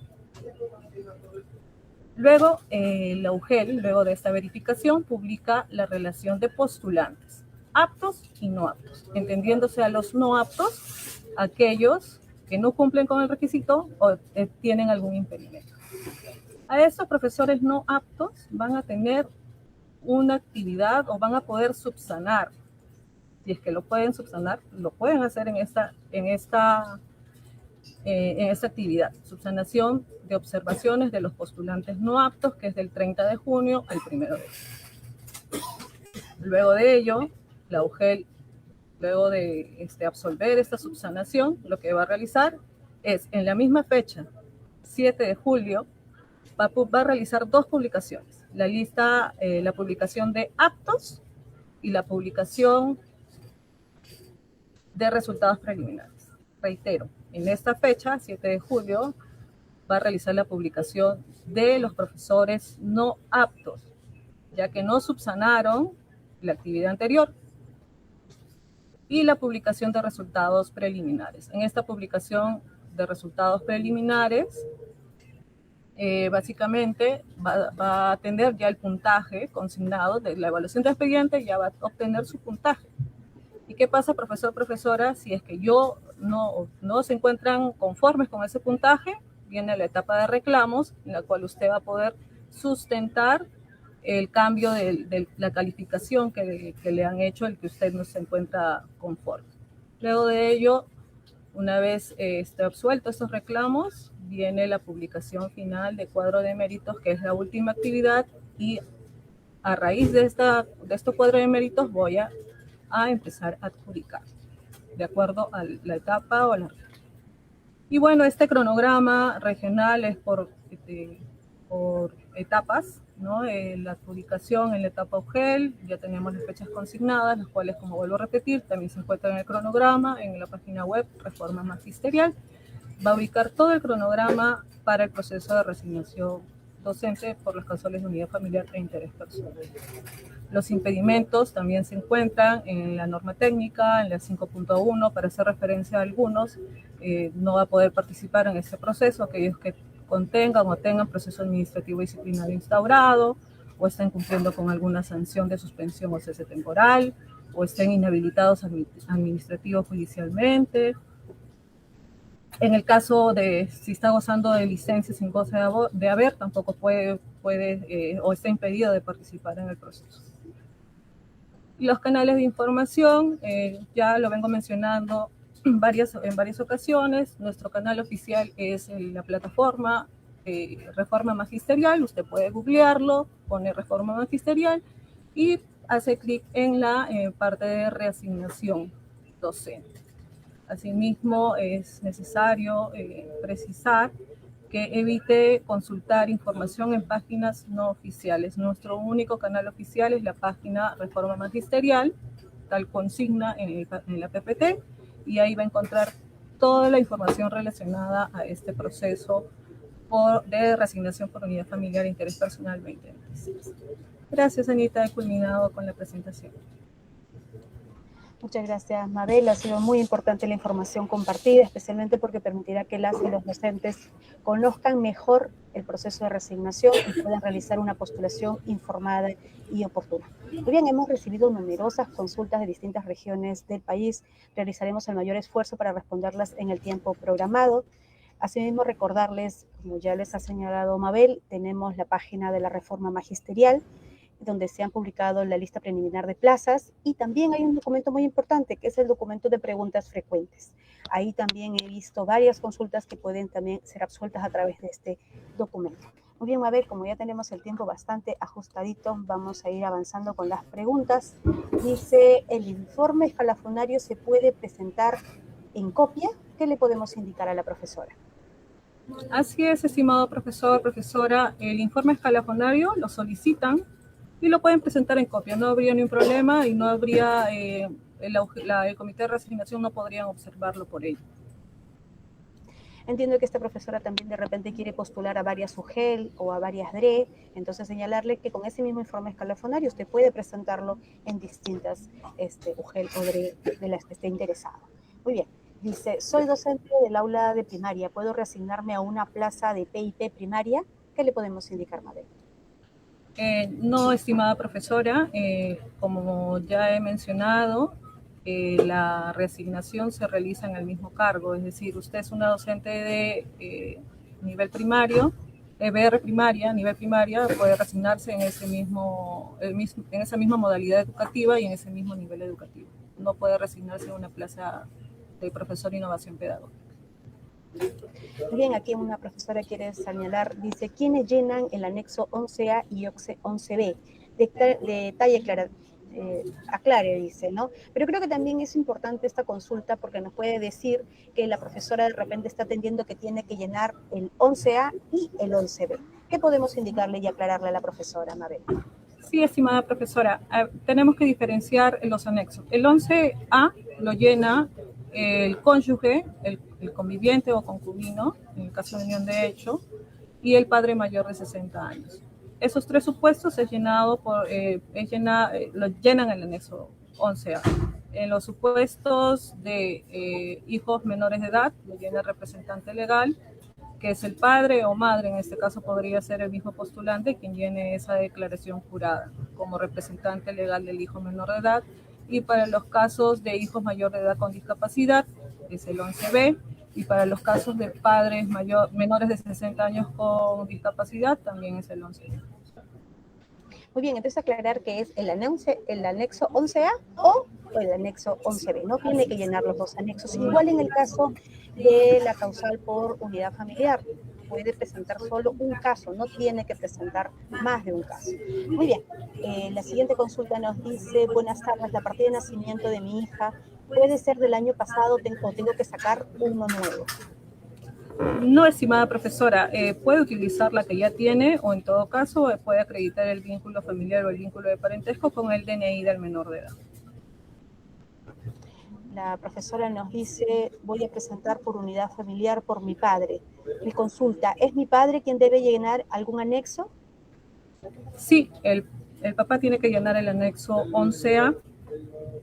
Luego, la UGEL, luego de esta verificación, publica la relación de postulantes, aptos y no aptos. Entendiéndose a los no aptos, aquellos que no cumplen con el requisito o tienen algún impedimento. A estos profesores no aptos van a tener una actividad o van a poder subsanar. Si es que lo pueden subsanar, lo pueden hacer en esta actividad. Subsanación de observaciones de los postulantes no aptos, que es del 30 de junio al 1 de julio. Luego de ello, la UGEL, luego de absolver esta subsanación, lo que va a realizar es, en la misma fecha, 7 de julio, va a realizar 2 publicaciones. La publicación de aptos y la publicación de resultados preliminares. Reitero, en esta fecha, 7 de julio, va a realizar la publicación de los profesores no aptos, ya que no subsanaron la actividad anterior, y la publicación de resultados preliminares. En esta publicación de resultados preliminares, básicamente va a tener ya el puntaje consignado de la evaluación de expediente, ya va a obtener su puntaje. ¿Y qué pasa, profesor, profesora? Si es que no se encuentran conformes con ese puntaje, viene la etapa de reclamos, en la cual usted va a poder sustentar el cambio de la calificación que le han hecho, el que usted no se encuentra conforme. Luego de ello, una vez esté absuelto estos reclamos, viene la publicación final de cuadro de méritos, que es la última actividad, y a raíz de este cuadro de méritos voy a empezar a adjudicar, de acuerdo a la etapa o la... Y bueno, este cronograma regional es por etapas, ¿no? La adjudicación en la etapa UGEL, ya tenemos las fechas consignadas, las cuales, como vuelvo a repetir, también se encuentran en el cronograma, en la página web Reforma Magisterial. Va a ubicar todo el cronograma para el proceso de resignación docente por las causales de unidad familiar e interés personal. Los impedimentos también se encuentran en la norma técnica, en la 5.1, para hacer referencia a algunos. No va a poder participar en este proceso aquellos que contengan o tengan proceso administrativo disciplinario instaurado, o estén cumpliendo con alguna sanción de suspensión o cese temporal, o estén inhabilitados administrativo judicialmente. En el caso de si está gozando de licencia sin goce de haber, tampoco puede o está impedido de participar en el proceso. Los canales de información, ya lo vengo mencionando en varias ocasiones. Nuestro canal oficial es la plataforma Reforma Magisterial. Usted puede googlearlo, pone Reforma Magisterial y hace clic en la parte de reasignación docente. Asimismo, es necesario precisar que evite consultar información en páginas no oficiales. Nuestro único canal oficial es la página Reforma Magisterial, tal consigna en la PPT, y ahí va a encontrar toda la información relacionada a este proceso de reasignación por unidad familiar e interés personal 2026. Gracias, Anita. He culminado con la presentación. Muchas gracias, Mabel. Ha sido muy importante la información compartida, especialmente porque permitirá que las y los docentes conozcan mejor el proceso de resignación y puedan realizar una postulación informada y oportuna. Muy bien, hemos recibido numerosas consultas de distintas regiones del país. Realizaremos el mayor esfuerzo para responderlas en el tiempo programado. Asimismo, recordarles, como ya les ha señalado Mabel, tenemos la página de la Reforma Magisterial, donde se han publicado la lista preliminar de plazas, y también hay un documento muy importante, que es el documento de preguntas frecuentes. Ahí también he visto varias consultas que pueden también ser absueltas a través de este documento. Muy bien, Mabel, como ya tenemos el tiempo bastante ajustadito, vamos a ir avanzando con las preguntas. Dice, ¿el informe escalafonario se puede presentar en copia? ¿Qué le podemos indicar a la profesora? Así es, estimado profesor, profesora, el informe escalafonario lo solicitan y lo pueden presentar en copia. No habría ningún problema y no habría, el comité de reasignación no podrían observarlo por ello. Entiendo que esta profesora también de repente quiere postular a varias UGEL o a varias DRE, entonces señalarle que con ese mismo informe escalafonario usted puede presentarlo en distintas UGEL o DRE de las que esté interesado. Muy bien. Dice, soy docente del aula de primaria, ¿puedo reasignarme a una plaza de PIP primaria? ¿Qué le podemos indicar, Mabel? No, estimada profesora, como ya he mencionado, la reasignación se realiza en el mismo cargo, es decir, usted es una docente de nivel primario, EBR primaria, nivel primaria, puede reasignarse en en esa misma modalidad educativa y en ese mismo nivel educativo. No puede reasignarse en una plaza de profesor de innovación pedagógica. Bien, aquí una profesora quiere señalar, dice, ¿quiénes llenan el anexo 11A y 11B? Detalle aclare, dice, ¿no? Pero creo que también es importante esta consulta porque nos puede decir que la profesora de repente está atendiendo que tiene que llenar el 11A y el 11B. ¿Qué podemos indicarle y aclararle a la profesora, Mabel? Sí, estimada profesora, tenemos que diferenciar los anexos. El 11A lo llena el cónyuge, el conviviente o concubino, en el caso de unión de hecho, y el padre mayor de 60 años. Esos tres supuestos lo llenan el anexo 11A. En los supuestos de hijos menores de edad, lo llena el representante legal, que es el padre o madre, en este caso podría ser el mismo postulante quien llene esa declaración jurada como representante legal del hijo menor de edad. Y para los casos de hijos mayor de edad con discapacidad, es el 11B, y para los casos de padres menores de 60 años con discapacidad, también es el 11B. Muy bien, entonces aclarar que es el anexo 11A o el anexo 11B. No tiene que llenar los dos anexos. Igual en el caso de la causal por unidad familiar. Puede presentar solo un caso, no tiene que presentar más de un caso. Muy bien, la siguiente consulta nos dice, buenas tardes, la partida de nacimiento de mi hija puede ser del año pasado o tengo que sacar uno nuevo. No, estimada profesora, puede utilizar la que ya tiene o en todo caso puede acreditar el vínculo familiar o el vínculo de parentesco con el DNI del menor de edad. La profesora nos dice, voy a presentar por unidad familiar por mi padre. Mi consulta, ¿es mi padre quien debe llenar algún anexo? Sí, el papá tiene que llenar el anexo 11A.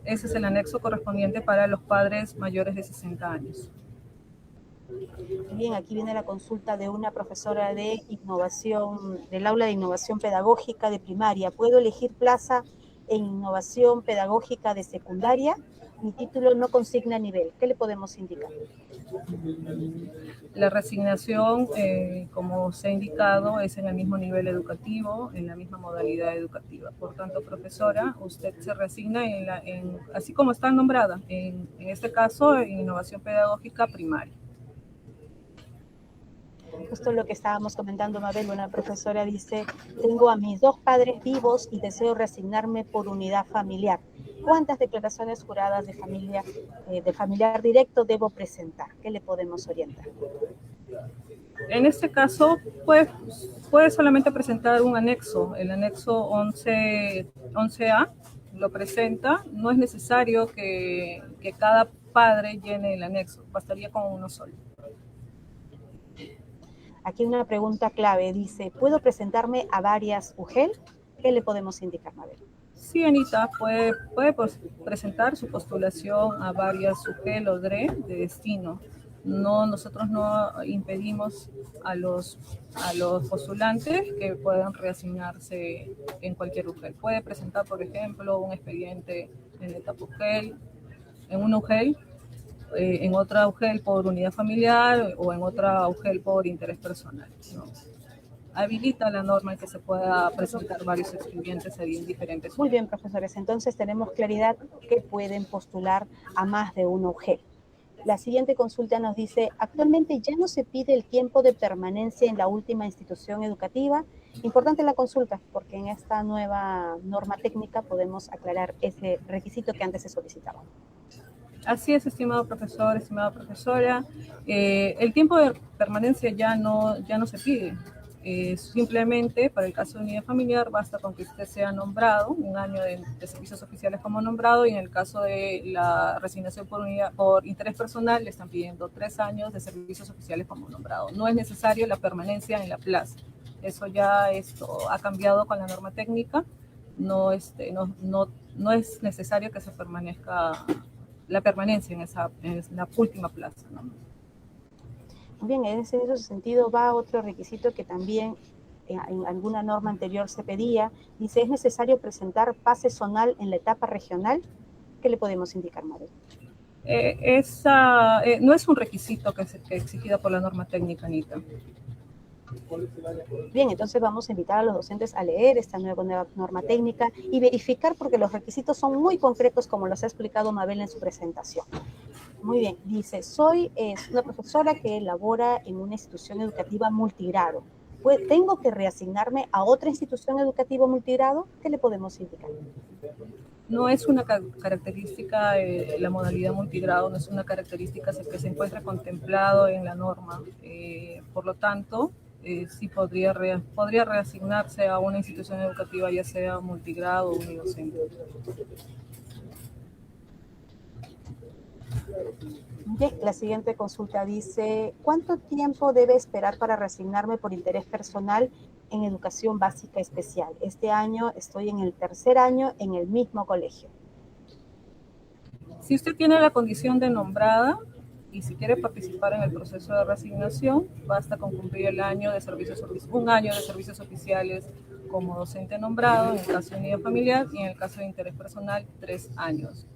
Ese es el anexo correspondiente para los padres mayores de 60 años. Bien, aquí viene la consulta de una profesora de innovación, del aula de innovación pedagógica de primaria. ¿Puedo elegir plaza en innovación pedagógica de secundaria? Mi título no consigna nivel. ¿Qué le podemos indicar? La reasignación, como se ha indicado, es en el mismo nivel educativo, en la misma modalidad educativa. Por tanto, profesora, usted se reasigna así como está nombrada, en este caso, en innovación pedagógica primaria. Justo lo que estábamos comentando, Mabel, una profesora dice, tengo a mis dos padres vivos y deseo reasignarme por unidad familiar. ¿Cuántas declaraciones juradas de familiar directo debo presentar? ¿Qué le podemos orientar? En este caso, puede solamente presentar un anexo, el anexo 11A, lo presenta. No es necesario que cada padre llene el anexo, bastaría con uno solo. Aquí una pregunta clave, dice, ¿puedo presentarme a varias UGEL? ¿Qué le podemos indicar, Mabel? Sí, Anita, puede presentar su postulación a varias UGEL o DRE de destino. Nosotros no impedimos a los postulantes que puedan reasignarse en cualquier UGEL. Puede presentar, por ejemplo, un expediente en etapa UGEL, en una UGEL, en otra UGEL por unidad familiar o en otra UGEL por interés personal, ¿no? Habilita la norma en que se pueda presentar varios expedientes en diferentes. Muy bien, profesores. Entonces tenemos claridad que pueden postular a más de una UGEL. La siguiente consulta nos dice, actualmente ya no se pide el tiempo de permanencia en la última institución educativa. Importante la consulta, porque en esta nueva norma técnica podemos aclarar ese requisito que antes se solicitaba. Así es, estimado profesor, estimada profesora. El tiempo de permanencia ya no se pide. Simplemente, para el caso de unidad familiar, basta con que usted sea nombrado, un año de servicios oficiales como nombrado, y en el caso de la resignación por interés personal, le están pidiendo 3 años de servicios oficiales como nombrado. No es necesario la permanencia en la plaza. Eso ya ha cambiado con la norma técnica. No es necesario que se permanezca la permanencia en la última plaza, ¿no? Bien, en ese sentido va otro requisito que también en alguna norma anterior se pedía. Dice, ¿es necesario presentar pase zonal en la etapa regional? ¿Qué le podemos indicar, Mabel? No es un requisito que es exigido por la norma técnica, Anita. Bien, entonces vamos a invitar a los docentes a leer esta nueva norma técnica y verificar porque los requisitos son muy concretos como los ha explicado Mabel en su presentación. Muy bien, dice, soy una profesora que labora en una institución educativa multigrado. ¿Tengo que reasignarme a otra institución educativa multigrado? ¿Qué le podemos indicar? No es una característica, la modalidad multigrado no es una característica que se encuentra contemplado en la norma. Por lo tanto, sí podría reasignarse a una institución educativa, ya sea multigrado o unidocente. Bien, la siguiente consulta dice, ¿cuánto tiempo debe esperar para reasignarme por interés personal en educación básica especial? Este año estoy en el tercer año en el mismo colegio. Si usted tiene la condición de nombrada y si quiere participar en el proceso de reasignación, basta con cumplir un año de servicios oficiales como docente nombrado, en el caso de unidad familiar, y en el caso de interés personal, 3 años.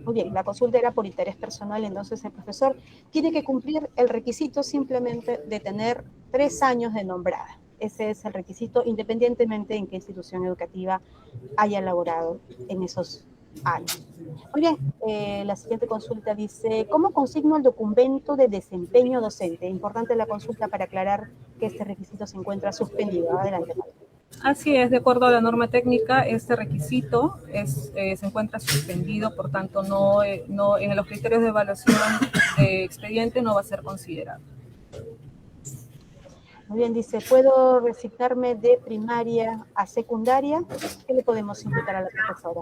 Muy bien, la consulta era por interés personal, entonces el profesor tiene que cumplir el requisito simplemente de tener 3 años de nombrada. Ese es el requisito, independientemente en qué institución educativa haya laborado en esos años. Muy bien, la siguiente consulta dice, ¿cómo consigno el documento de desempeño docente? Importante la consulta para aclarar que este requisito se encuentra suspendido. Adelante, María. Así es, de acuerdo a la norma técnica, este requisito se encuentra suspendido, por tanto, no en los criterios de evaluación de expediente no va a ser considerado. Muy bien, dice, ¿puedo reasignarme de primaria a secundaria? ¿Qué le podemos indicar a la profesora?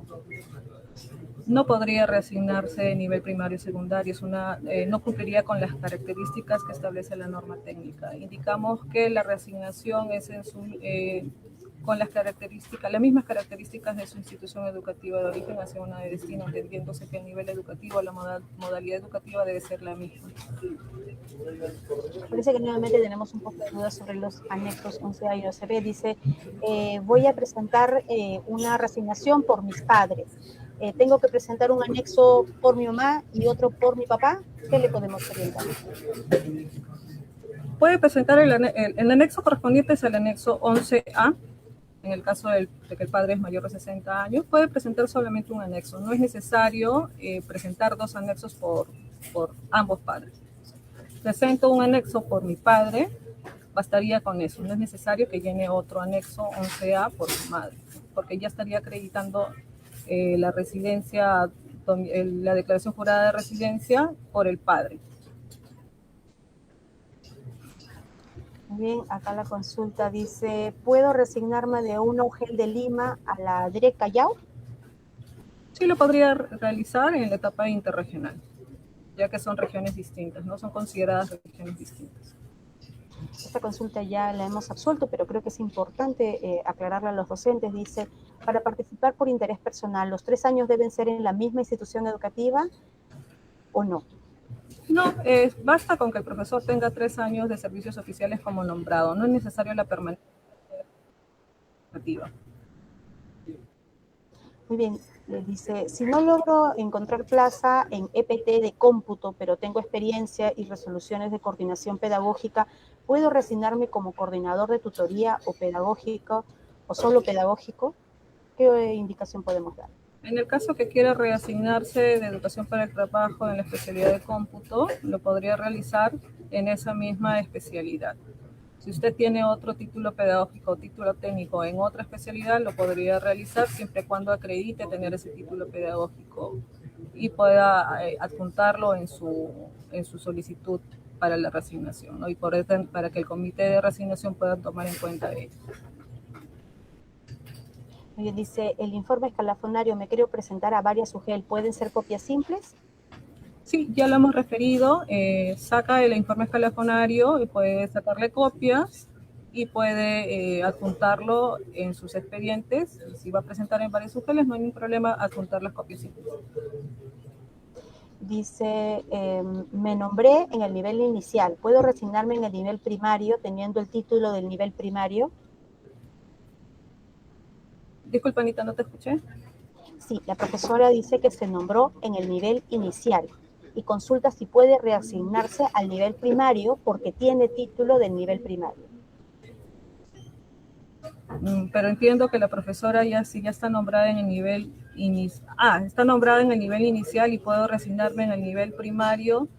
No podría reasignarse de nivel primario y secundario, no cumpliría con las características que establece la norma técnica. Indicamos que la reasignación es con las mismas características de su institución educativa de origen hacia una de destino, entendiéndose que el nivel educativo, la modalidad educativa debe ser la misma. Parece que nuevamente tenemos un poco de dudas sobre los anexos 11A y 11B. Dice, voy a presentar una reasignación por mis padres. Tengo que presentar un anexo por mi mamá y otro por mi papá. ¿Qué le podemos orientar? Puede presentar el anexo correspondiente es el anexo 11A. En el caso de que el padre es mayor de 60 años, puede presentar solamente un anexo. No es necesario presentar 2 anexos por ambos padres. Presento un anexo por mi padre, bastaría con eso. No es necesario que llene otro anexo 11A por su madre, porque ya estaría acreditando la residencia, la declaración jurada de residencia por el padre. Bien, acá la consulta dice, ¿puedo reasignarme de una UGEL de Lima a la DIREC Callao? Sí, lo podría realizar en la etapa interregional, ya que son regiones distintas, no son consideradas regiones distintas. Esta consulta ya la hemos absuelto, pero creo que es importante aclararla a los docentes. Dice, para participar por interés personal, ¿los 3 años deben ser en la misma institución educativa o no? No, basta con que el profesor tenga 3 años de servicios oficiales como nombrado, no es necesario la permanencia educativa. Muy bien, le dice, si no logro encontrar plaza en EPT de cómputo, pero tengo experiencia y resoluciones de coordinación pedagógica, ¿puedo reasignarme como coordinador de tutoría o pedagógico o solo pedagógico? ¿Qué indicación podemos dar? En el caso que quiera reasignarse de educación para el trabajo en la especialidad de cómputo, lo podría realizar en esa misma especialidad. Si usted tiene otro título pedagógico o título técnico en otra especialidad, lo podría realizar siempre y cuando acredite tener ese título pedagógico y pueda adjuntarlo en su solicitud para la reasignación, ¿no? Y para que el comité de reasignación pueda tomar en cuenta ello. Dice, el informe escalafonario me quiero presentar a varias UGEL, ¿pueden ser copias simples? Sí, ya lo hemos referido, saca el informe escalafonario y puede sacarle copias y puede adjuntarlo en sus expedientes. Si va a presentar en varios UGELs, no hay ningún problema adjuntar las copias simples. Dice, me nombré en el nivel inicial, ¿puedo reasignarme en el nivel primario teniendo el título del nivel primario? Disculpa, Anita, no te escuché. Sí, la profesora dice que se nombró en el nivel inicial y consulta si puede reasignarse al nivel primario porque tiene título del nivel primario. Pero entiendo que la profesora sí ya está nombrada en el nivel está nombrada en el nivel inicial y puedo reasignarme en el nivel primario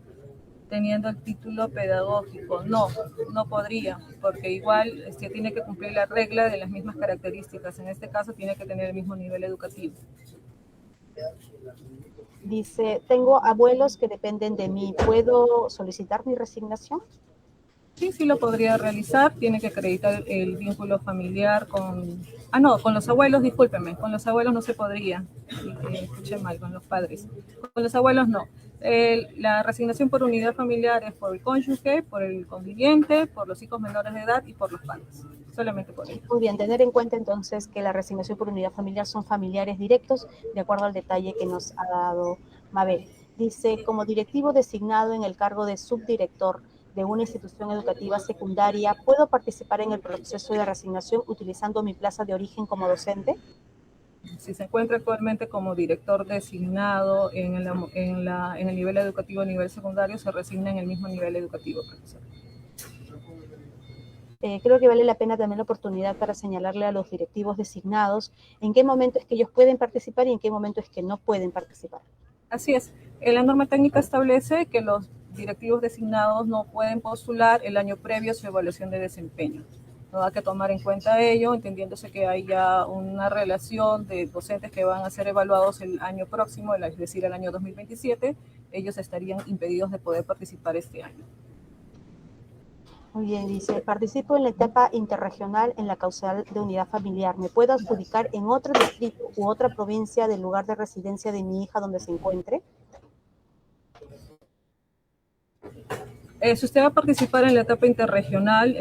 teniendo el título pedagógico. No, no podría, porque igual tiene que cumplir la regla de las mismas características. En este caso tiene que tener el mismo nivel educativo. Dice, tengo abuelos que dependen de mí. ¿Puedo solicitar mi resignación? Sí, sí lo podría realizar. Tiene que acreditar el vínculo familiar con... Ah, no, con los abuelos, discúlpeme. Con los abuelos no se podría. Escuché mal, con los padres. Con los abuelos no. La resignación por unidad familiar es por el cónyuge, por el conviviente, por los hijos menores de edad y por los padres. Solamente por ellos. Muy bien, tener en cuenta entonces que la resignación por unidad familiar son familiares directos, de acuerdo al detalle que nos ha dado Mabel. Dice, como directivo designado en el cargo de subdirector de una institución educativa secundaria, ¿puedo participar en el proceso de resignación utilizando mi plaza de origen como docente? Si se encuentra actualmente como director designado en el nivel educativo a nivel secundario, se resigna en el mismo nivel educativo, profesor. Creo que vale la pena también la oportunidad para señalarle a los directivos designados en qué momento es que ellos pueden participar y en qué momento es que no pueden participar. Así es. La norma técnica establece que los directivos designados no pueden postular el año previo a su evaluación de desempeño. No hay que tomar en cuenta ello, entendiéndose que hay ya una relación de docentes que van a ser evaluados el año próximo, es decir, el año 2027, ellos estarían impedidos de poder participar este año. Muy bien, dice, participo en la etapa interregional en la causal de unidad familiar. ¿Me puedo adjudicar en otro distrito u otra provincia del lugar de residencia de mi hija donde se encuentre? Si usted va a participar en la etapa interregional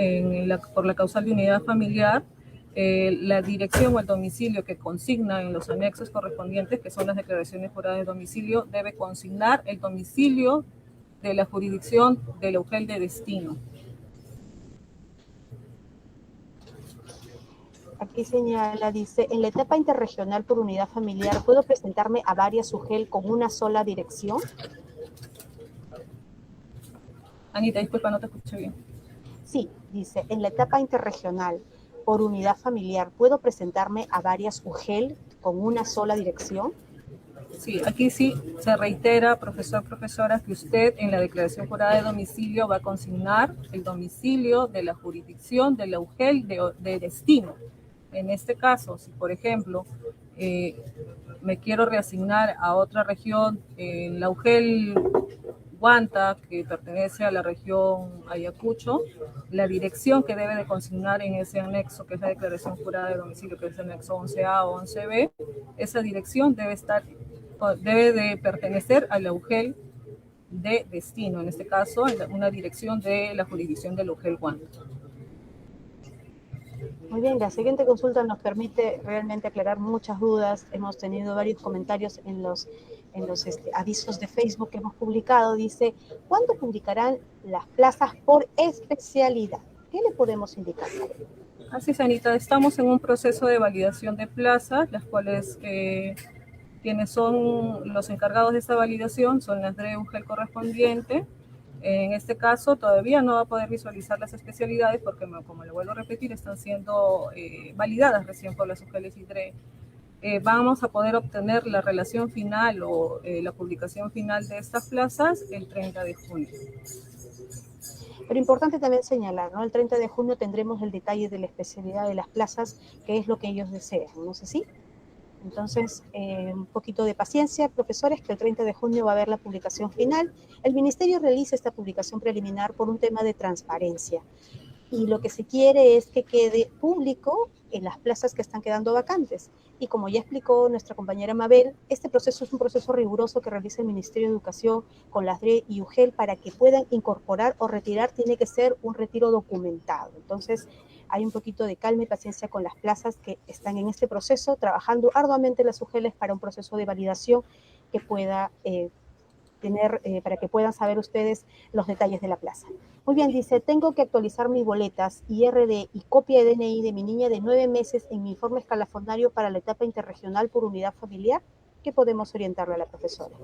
por la causal de unidad familiar, la dirección o el domicilio que consigna en los anexos correspondientes, que son las declaraciones juradas de domicilio, debe consignar el domicilio de la jurisdicción de la UGEL de destino. Aquí señala, dice, en la etapa interregional por unidad familiar, ¿puedo presentarme a varias UGEL con una sola dirección? Anita, disculpa, no te escuché bien. Sí, dice, en la etapa interregional por unidad familiar, ¿puedo presentarme a varias UGEL con una sola dirección? Sí, aquí sí se reitera, profesora, que usted en la declaración jurada de domicilio va a consignar el domicilio de la jurisdicción de la UGEL de destino. En este caso, si por ejemplo me quiero reasignar a otra región, en la UGEL Huanta, que pertenece a la región Ayacucho, la dirección que debe de consignar en ese anexo, que es la declaración jurada de domicilio, que es el anexo 11A o 11B, esa dirección debe de pertenecer a la UGEL de destino, en este caso, una dirección de la jurisdicción de la UGEL Huanta. Muy bien, la siguiente consulta nos permite realmente aclarar muchas dudas. Hemos tenido varios comentarios en los avisos de Facebook que hemos publicado. Dice, ¿cuándo publicarán las plazas por especialidad? ¿Qué le podemos indicar? Así es, Anita, estamos en un proceso de validación de plazas, las cuales quienes son los encargados de esta validación son las de UGEL correspondiente. En este caso todavía no va a poder visualizar las especialidades porque, como le vuelvo a repetir, están siendo validadas recién por las UGELs y DRE. Vamos a poder obtener la relación final o la publicación final de estas plazas el 30 de junio. Pero importante también señalar, ¿no? El 30 de junio tendremos el detalle de la especialidad de las plazas, que es lo que ellos desean, ¿no sé si? Entonces, un poquito de paciencia, profesores, que el 30 de junio va a haber la publicación final. El Ministerio realiza esta publicación preliminar por un tema de transparencia. Y lo que se quiere es que quede público en las plazas que están quedando vacantes. Y como ya explicó nuestra compañera Mabel, este proceso es un proceso riguroso que realiza el Ministerio de Educación con las DRE y UGEL para que puedan incorporar o retirar, tiene que ser un retiro documentado. Entonces, hay un poquito de calma y paciencia con las plazas que están en este proceso, trabajando arduamente las UGELs para un proceso de validación que pueda para que puedan saber ustedes los detalles de la plaza. Muy bien, dice, tengo que actualizar mis boletas, IRD y copia de DNI de mi niña de 9 meses en mi informe escalafonario para la etapa interregional por unidad familiar. ¿Qué podemos orientarle a la profesora?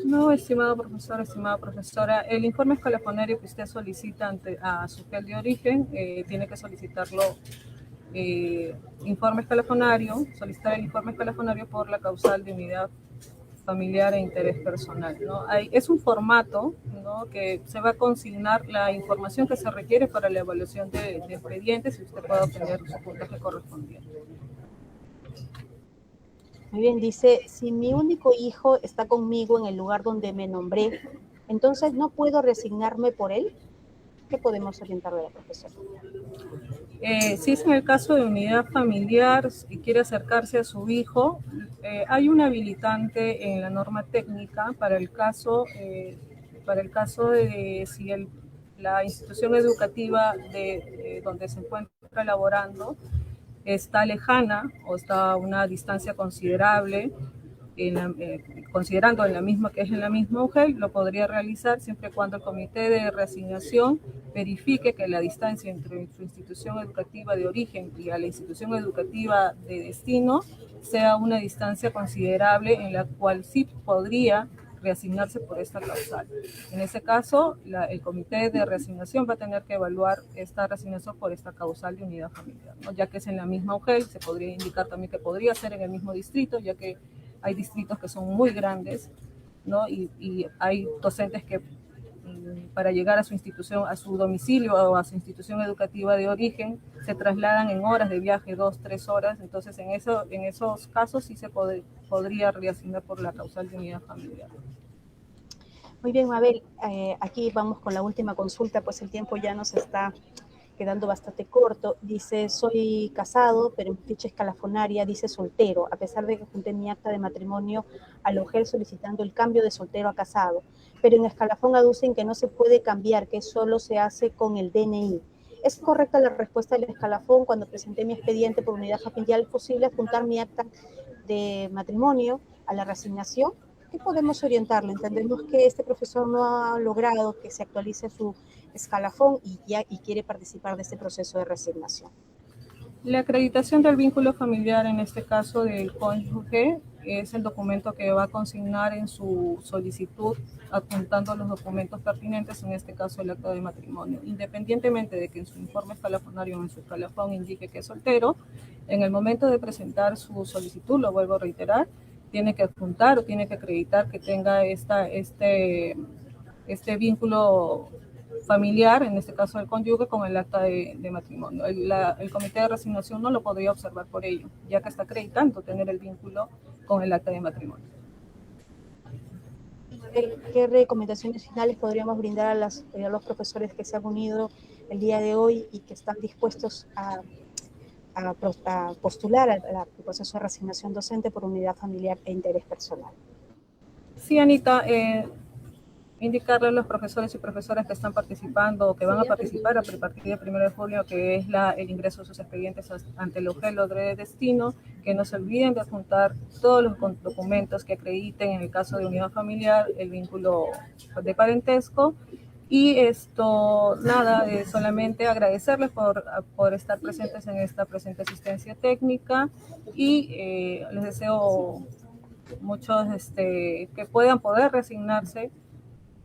No, estimado profesor, estimada profesora, el informe escalafonario que usted solicita a su fiel de origen, tiene que solicitarlo solicitar el informe escalafonario por la causal de unidad familiar e interés personal, ¿no? Es un formato, ¿no?, que se va a consignar la información que se requiere para la evaluación de expedientes y usted pueda obtener su puntaje correspondiente. Muy bien, dice, si mi único hijo está conmigo en el lugar donde me nombré, entonces no puedo reasignarme por él. ¿Qué podemos orientarle a la profesora? Si es en el caso de unidad familiar y quiere acercarse a su hijo, hay un habilitante en la norma técnica para el caso de si la institución educativa de donde se encuentra laborando está lejana o está a una distancia considerable, considerando que es en la misma UGEL, lo podría realizar siempre y cuando el comité de reasignación verifique que la distancia entre su institución educativa de origen y a la institución educativa de destino sea una distancia considerable en la cual sí podría reasignarse por esta causal. En ese caso, el comité de reasignación va a tener que evaluar esta reasignación por esta causal de unidad familiar, ¿no? Ya que es en la misma UGEL, se podría indicar también que podría ser en el mismo distrito, ya que hay distritos que son muy grandes, ¿no? Y hay docentes que para llegar a su institución, a su domicilio o a su institución educativa de origen, se trasladan en horas de viaje, 2-3 horas. Entonces, en esos casos sí se podría reasignar por la causal de unidad familiar. Muy bien, Mabel, aquí vamos con la última consulta, pues el tiempo ya nos está quedando bastante corto. Dice, soy casado, pero en ficha escalafonaria dice soltero, a pesar de que junté mi acta de matrimonio a la UGEL solicitando el cambio de soltero a casado. Pero en escalafón aducen que no se puede cambiar, que solo se hace con el DNI. ¿Es correcta la respuesta del escalafón? Cuando presenté mi expediente por unidad familiar, ¿es posible juntar mi acta de matrimonio a la reasignación? ¿Qué podemos orientarle? Entendemos que este profesor no ha logrado que se actualice su escalafón y quiere participar de este proceso de reasignación. La acreditación del vínculo familiar, en este caso del cónyuge, es el documento que va a consignar en su solicitud, adjuntando los documentos pertinentes, en este caso el acta de matrimonio. Independientemente de que en su informe escalafonario o en su escalafón indique que es soltero, en el momento de presentar su solicitud, lo vuelvo a reiterar, tiene que adjuntar o tiene que acreditar que tenga este vínculo familiar, en este caso el cónyuge, con el acta de matrimonio. El comité de reasignación no lo podría observar por ello, ya que está acreditando tener el vínculo con el acta de matrimonio. ¿Qué recomendaciones finales podríamos brindar a los profesores que se han unido el día de hoy y que están dispuestos a postular al proceso de reasignación docente por unidad familiar e interés personal? Sí, Anita, indicarle a los profesores y profesoras que están participando o que van a participar a partir del 1 de julio, que es el ingreso de sus expedientes ante el UGEL de destino, que no se olviden de adjuntar todos los documentos que acrediten, en el caso de unidad familiar, el vínculo de parentesco. Y solamente agradecerles por estar presentes en esta presente asistencia técnica y les deseo muchos que puedan poder reasignarse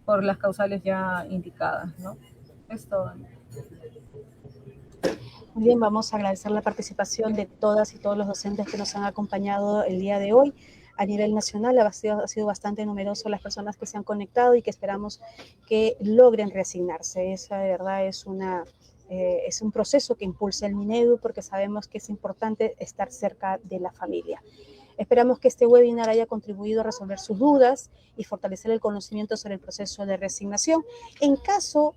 por las causales ya indicadas, ¿no? Es todo. Muy bien, vamos a agradecer la participación de todas y todos los docentes que nos han acompañado el día de hoy. A nivel nacional ha sido bastante numeroso las personas que se han conectado y que esperamos que logren reasignarse. Esa de verdad es un proceso que impulsa el Minedu, porque sabemos que es importante estar cerca de la familia. Esperamos que este webinar haya contribuido a resolver sus dudas y fortalecer el conocimiento sobre el proceso de reasignación. En caso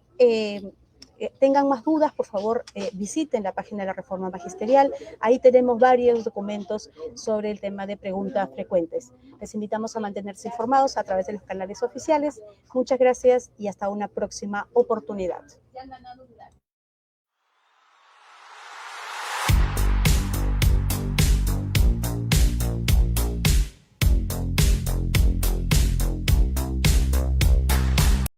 tengan más dudas, por favor visiten la página de la Reforma Magisterial. Ahí tenemos varios documentos sobre el tema de preguntas frecuentes. Les invitamos a mantenerse informados a través de los canales oficiales. Muchas gracias y hasta una próxima oportunidad.